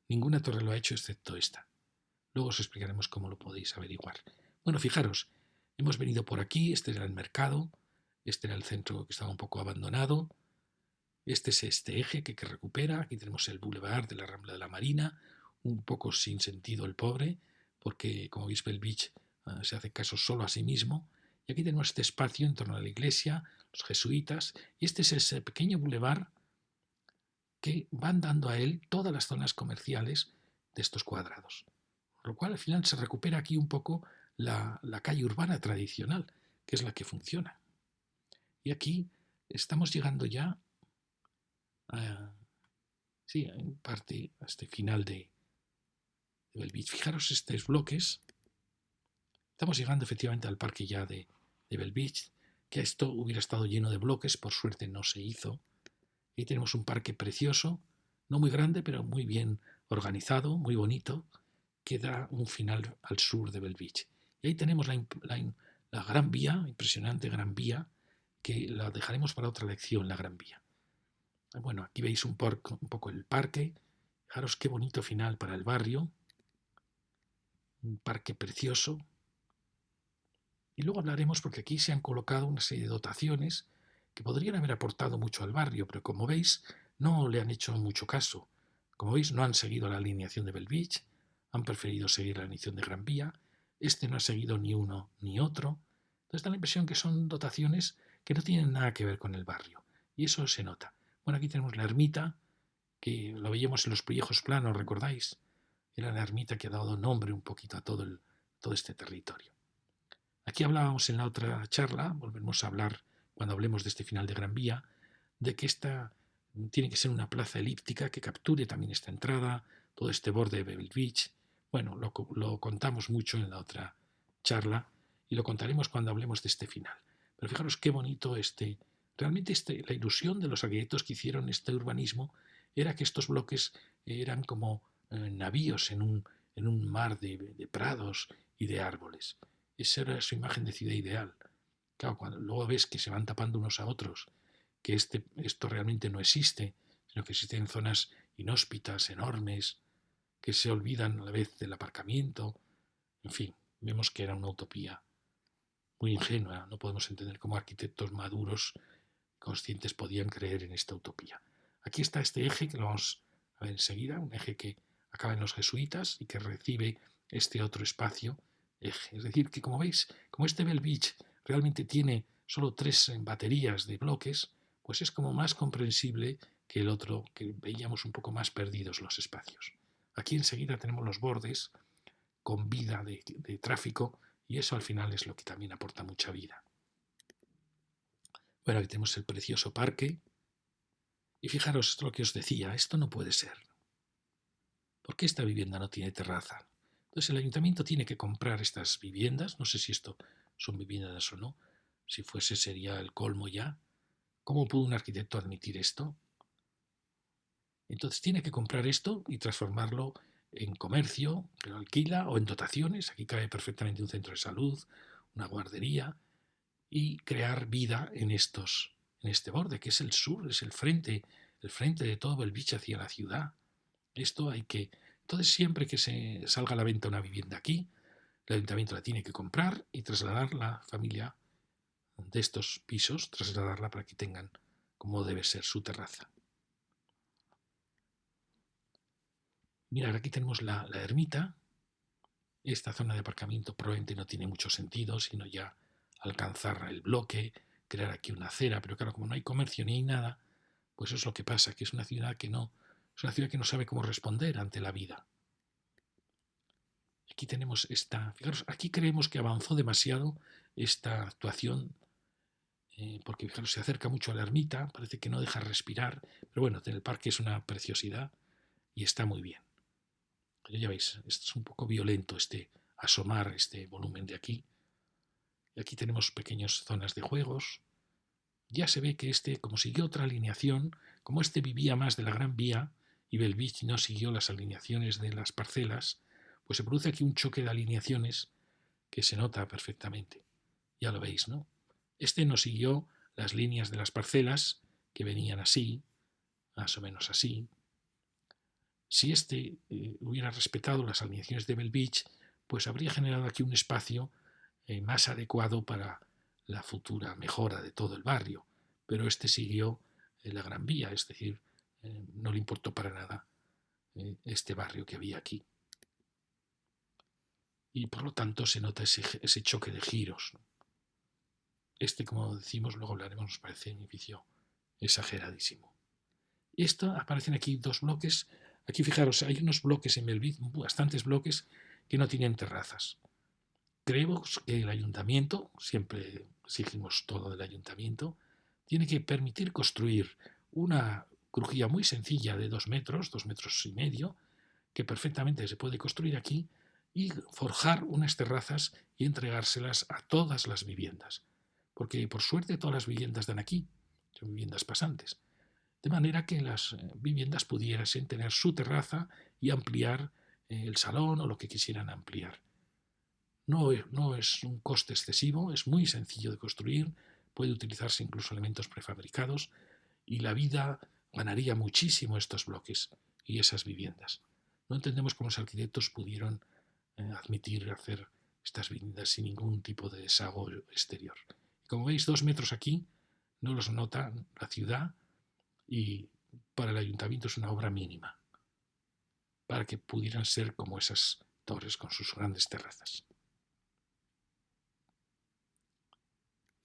Ninguna torre lo ha hecho excepto esta. Luego os explicaremos cómo lo podéis averiguar. Bueno, fijaros, hemos venido por aquí, este era el mercado, este era el centro que estaba un poco abandonado, este es este eje que recupera, aquí tenemos el boulevard de la Rambla de la Marina, un poco sin sentido el pobre, porque como veis Belvich se hace caso solo a sí mismo, y aquí tenemos este espacio en torno a la iglesia, los jesuitas, y este es ese pequeño boulevard que van dando a él todas las zonas comerciales de estos cuadrados. Por lo cual al final se recupera aquí un poco la calle urbana tradicional, que es la que funciona. Y aquí estamos llegando ya a... Sí, en parte a este final de Belvich. Fijaros estos bloques. Estamos llegando efectivamente al parque ya de Belvich, que esto hubiera estado lleno de bloques, por suerte no se hizo. Aquí tenemos un parque precioso, no muy grande, pero muy bien organizado, muy bonito, que da un final al sur de Belvich. Y ahí tenemos la Gran Vía, impresionante Gran Vía, que la dejaremos para otra lección, la Gran Vía. Bueno, aquí veis un poco el parque. Fijaros qué bonito final para el barrio. Un parque precioso. Y luego hablaremos porque aquí se han colocado una serie de dotaciones que podrían haber aportado mucho al barrio, pero como veis no le han hecho mucho caso. Como veis no han seguido la alineación de Belvich, han preferido seguir la alineación de Gran Vía. Este no ha seguido ni uno ni otro. Entonces da la impresión que son dotaciones que no tienen nada que ver con el barrio. Y eso se nota. Bueno, aquí tenemos la ermita, que lo veíamos en los viejos planos, ¿recordáis? Era la ermita que ha dado nombre un poquito a todo este territorio. Aquí hablábamos en la otra charla, volvemos a hablar cuando hablemos de este final de Gran Vía, de que esta tiene que ser una plaza elíptica que capture también esta entrada, todo este borde de Belvich. Bueno, lo contamos mucho en la otra charla y lo contaremos cuando hablemos de este final. Pero fijaros qué bonito realmente la ilusión de los arquitectos que hicieron este urbanismo era que estos bloques eran como navíos en un mar de prados y de árboles. Esa era su imagen de ciudad ideal. Claro, cuando luego ves que se van tapando unos a otros, que esto realmente no existe, sino que existen zonas inhóspitas, enormes, que se olvidan a la vez del aparcamiento. En fin, vemos que era una utopía muy ingenua. No podemos entender cómo arquitectos maduros, conscientes, podían creer en esta utopía. Aquí está este eje que lo vamos a ver enseguida, un eje que acaba en los jesuitas y que recibe este otro espacio eje. Es decir, que como veis, como este Belvich realmente tiene solo 3 baterías de bloques, pues es como más comprensible que el otro, que veíamos un poco más perdidos los espacios. Aquí enseguida tenemos los bordes con vida de tráfico y eso al final es lo que también aporta mucha vida. Bueno, aquí tenemos el precioso parque y fijaros lo que os decía, esto no puede ser. ¿Por qué esta vivienda no tiene terraza? Entonces el ayuntamiento tiene que comprar estas viviendas, no sé si esto son viviendas o no, si fuese sería el colmo ya. ¿Cómo pudo un arquitecto admitir esto? Entonces tiene que comprar esto y transformarlo en comercio, que lo alquila, o en dotaciones, aquí cabe perfectamente un centro de salud, una guardería, y crear vida en este borde, que es el sur, es el frente de todo Belvich hacia la ciudad. Esto hay que. Entonces, siempre que se salga a la venta una vivienda aquí, el ayuntamiento la tiene que comprar y trasladar la familia de estos pisos, trasladarla para que tengan como debe ser su terraza. Mirad, aquí tenemos la ermita. Esta zona de aparcamiento probablemente no tiene mucho sentido, sino ya alcanzar el bloque, crear aquí una acera, pero claro, como no hay comercio ni hay nada, pues eso es lo que pasa, que es una ciudad que no sabe cómo responder ante la vida. Aquí tenemos fijaros, aquí creemos que avanzó demasiado esta actuación, porque fijaros, se acerca mucho a la ermita, parece que no deja respirar, pero bueno, el parque es una preciosidad y está muy bien. Pero ya veis, esto es un poco violento, asomar este volumen de aquí. Y aquí tenemos pequeñas zonas de juegos. Ya se ve que como siguió otra alineación, como vivía más de la Gran Vía y Belvich no siguió las alineaciones de las parcelas, pues se produce aquí un choque de alineaciones que se nota perfectamente. Ya lo veis, ¿no? No siguió las líneas de las parcelas que venían así, más o menos así. Si hubiera respetado las alineaciones de Belvich, pues habría generado aquí un espacio más adecuado para la futura mejora de todo el barrio. Pero siguió la Gran Vía, es decir, no le importó para nada este barrio que había aquí. Y por lo tanto se nota ese choque de giros. Como decimos, luego hablaremos, nos parece un edificio exageradísimo. Aparecen aquí 2 bloques. Aquí fijaros, hay unos bloques en Belvich, bastantes bloques, que no tienen terrazas. Creemos que el ayuntamiento, siempre exigimos todo del ayuntamiento, tiene que permitir construir una crujía muy sencilla de 2 metros y medio, que perfectamente se puede construir aquí y forjar unas terrazas y entregárselas a todas las viviendas. Porque por suerte todas las viviendas dan aquí, son viviendas pasantes. De manera que las viviendas pudiesen tener su terraza y ampliar el salón o lo que quisieran ampliar. No es un coste excesivo, es muy sencillo de construir, puede utilizarse incluso elementos prefabricados y la vida ganaría muchísimo estos bloques y esas viviendas. No entendemos cómo los arquitectos pudieron admitir hacer estas viviendas sin ningún tipo de desahogo exterior. Como veis, 2 metros aquí no los nota la ciudad y para el ayuntamiento es una obra mínima para que pudieran ser como esas torres con sus grandes terrazas.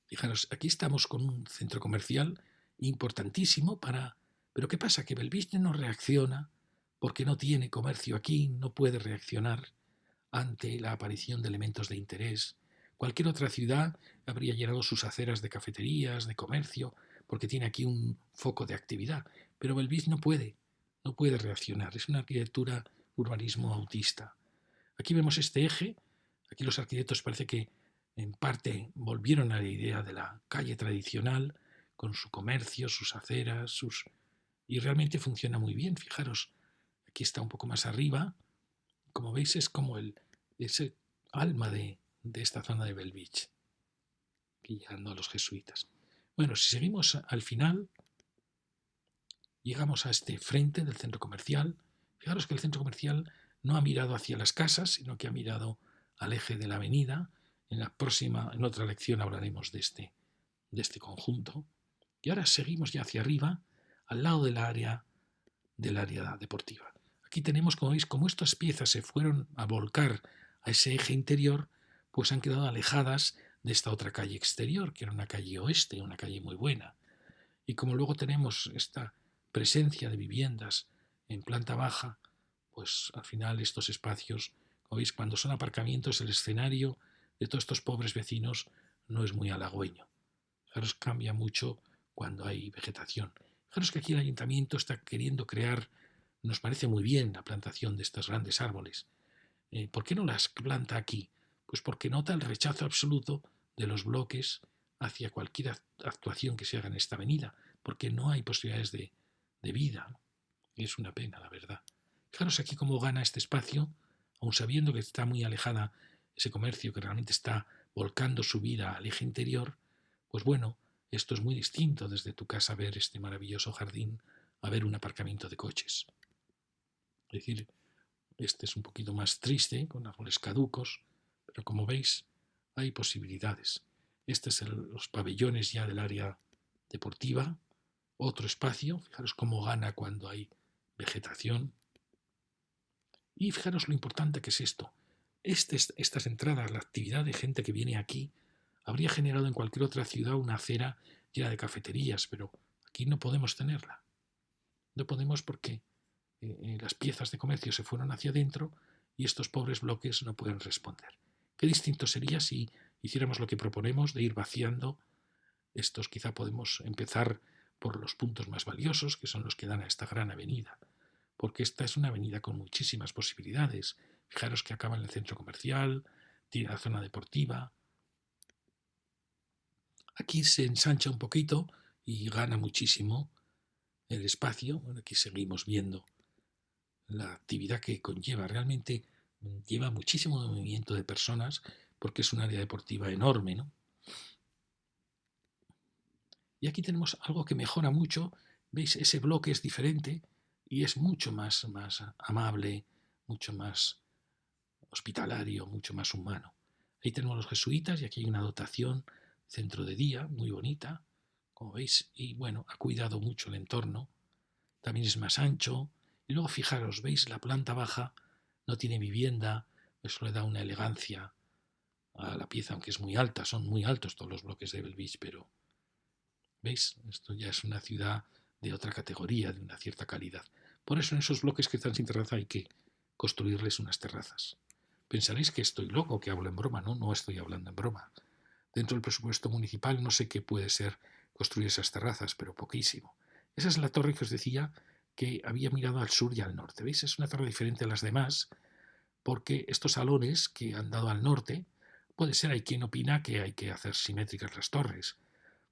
Fijaros, aquí estamos con un centro comercial importantísimo para... Pero ¿qué pasa? Que Belviste no reacciona porque no tiene comercio aquí, no puede reaccionar ante la aparición de elementos de interés. Cualquier otra ciudad habría llenado sus aceras de cafeterías, de comercio, porque tiene aquí un foco de actividad. Pero Belviste no puede reaccionar. Es una arquitectura urbanismo autista. Aquí vemos este eje. Aquí los arquitectos parece que en parte volvieron a la idea de la calle tradicional, con su comercio, sus aceras, y realmente funciona muy bien. Fijaros, aquí está un poco más arriba. Como veis, es como ese alma de esta zona de Belvich, llegando a los jesuitas. Bueno, si seguimos al final, llegamos a este frente del centro comercial. Fijaros que el centro comercial no ha mirado hacia las casas, sino que ha mirado al eje de la avenida. En otra lección hablaremos de este conjunto. Y ahora seguimos ya hacia arriba, al lado del área deportiva. Aquí tenemos, como veis, como estas piezas se fueron a volcar a ese eje interior, pues han quedado alejadas de esta otra calle exterior, que era una calle oeste, una calle muy buena. Y como luego tenemos esta presencia de viviendas en planta baja, pues al final estos espacios, como veis, cuando son aparcamientos, el escenario de todos estos pobres vecinos no es muy halagüeño. Fijaros, cambia mucho cuando hay vegetación. Fijaros que aquí el ayuntamiento está queriendo crear, nos parece muy bien la plantación de estos grandes árboles. ¿Por qué no las planta aquí? Pues porque nota el rechazo absoluto de los bloques hacia cualquier actuación que se haga en esta avenida, porque no hay posibilidades de vida. Y es una pena, la verdad. Fijaros aquí cómo gana este espacio, aun sabiendo que está muy alejada ese comercio que realmente está volcando su vida al eje interior. Pues bueno, esto es muy distinto desde tu casa a ver este maravilloso jardín, a ver un aparcamiento de coches. Es decir, este es un poquito más triste, con árboles caducos, pero como veis, hay posibilidades. Este es los pabellones ya del área deportiva, otro espacio, fijaros cómo gana cuando hay vegetación. Y fijaros lo importante que es esto. Estas entradas, la actividad de gente que viene aquí, habría generado en cualquier otra ciudad una acera llena de cafeterías, pero aquí no podemos tenerla. No podemos porque las piezas de comercio se fueron hacia adentro y estos pobres bloques no pueden responder. Qué distinto sería si hiciéramos lo que proponemos de ir vaciando estos. Quizá podemos empezar por los puntos más valiosos, que son los que dan a esta gran avenida, porque esta es una avenida con muchísimas posibilidades. Fijaros que acaba en el centro comercial, tiene la zona deportiva. Aquí se ensancha un poquito y gana muchísimo el espacio. Bueno, aquí seguimos viendo la actividad que conlleva. Realmente lleva muchísimo movimiento de personas porque es un área deportiva enorme, ¿no? Y aquí tenemos algo que mejora mucho. ¿Veis? Ese bloque es diferente y es mucho más amable, mucho más hospitalario, mucho más humano. Ahí tenemos los jesuitas y aquí hay una dotación, centro de día, muy bonita, como veis, y bueno, ha cuidado mucho el entorno. También es más ancho. Y luego fijaros, veis, la planta baja no tiene vivienda, eso le da una elegancia a la pieza, aunque es muy alta, son muy altos todos los bloques de Belvich, pero ¿veis? Esto ya es una ciudad de otra categoría, de una cierta calidad. Por eso en esos bloques que están sin terraza hay que construirles unas terrazas. Pensaréis que estoy loco, que hablo en broma, ¿no? No estoy hablando en broma. Dentro del presupuesto municipal no sé qué puede ser construir esas terrazas, pero poquísimo. Esa es la torre que os decía que había mirado al sur y al norte. ¿Veis? Es una torre diferente a las demás porque estos salones que han dado al norte, puede ser, hay quien opina que hay que hacer simétricas las torres,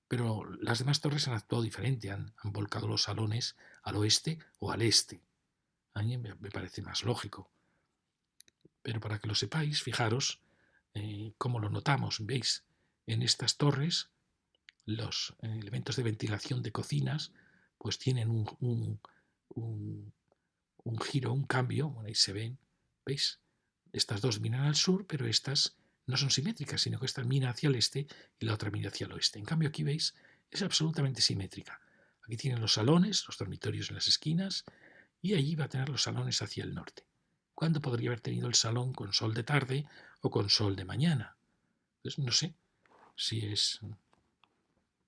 pero las demás torres han actuado diferente, han volcado los salones al oeste o al este. A mí me parece más lógico. Pero para que lo sepáis, fijaros cómo lo notamos. ¿Veis? En estas torres los elementos de ventilación de cocinas pues tienen un giro, un cambio. Bueno, ahí se ven. ¿Veis? Estas dos miran al sur, pero estas no son simétricas, sino que esta mira hacia el este y la otra mira hacia el oeste. En cambio, aquí veis, es absolutamente simétrica. Aquí tienen los salones, los dormitorios en las esquinas, y allí va a tener los salones hacia el norte. ¿Cuándo podría haber tenido el salón con sol de tarde o con sol de mañana? Pues no sé si es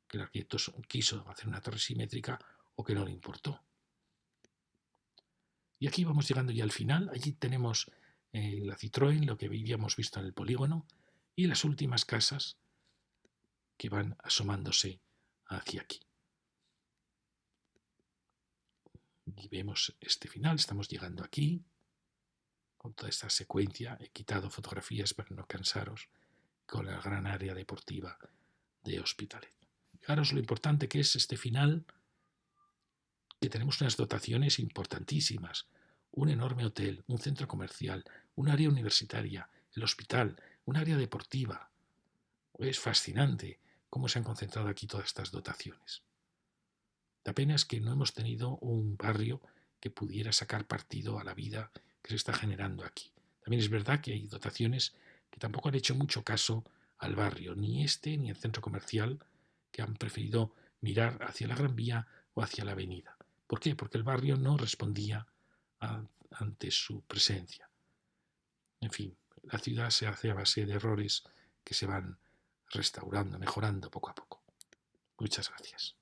que el arquitecto quiso hacer una torre simétrica o que no le importó. Y aquí vamos llegando ya al final. Allí tenemos la Citroën, lo que habíamos visto en el polígono, y las últimas casas que van asomándose hacia aquí. Y vemos este final, estamos llegando aquí, con toda esta secuencia. He quitado fotografías para no cansaros, con la gran área deportiva de Hospitalet. Fijaros lo importante que es este final, que tenemos unas dotaciones importantísimas. Un enorme hotel, un centro comercial, un área universitaria, el hospital, un área deportiva. Es fascinante cómo se han concentrado aquí todas estas dotaciones. La pena es que no hemos tenido un barrio que pudiera sacar partido a la vida que se está generando aquí. También es verdad que hay dotaciones que tampoco han hecho mucho caso al barrio, ni este ni el centro comercial, que han preferido mirar hacia la Gran Vía o hacia la avenida. ¿Por qué? Porque el barrio no respondía ante su presencia. En fin, la ciudad se hace a base de errores que se van restaurando, mejorando poco a poco. Muchas gracias.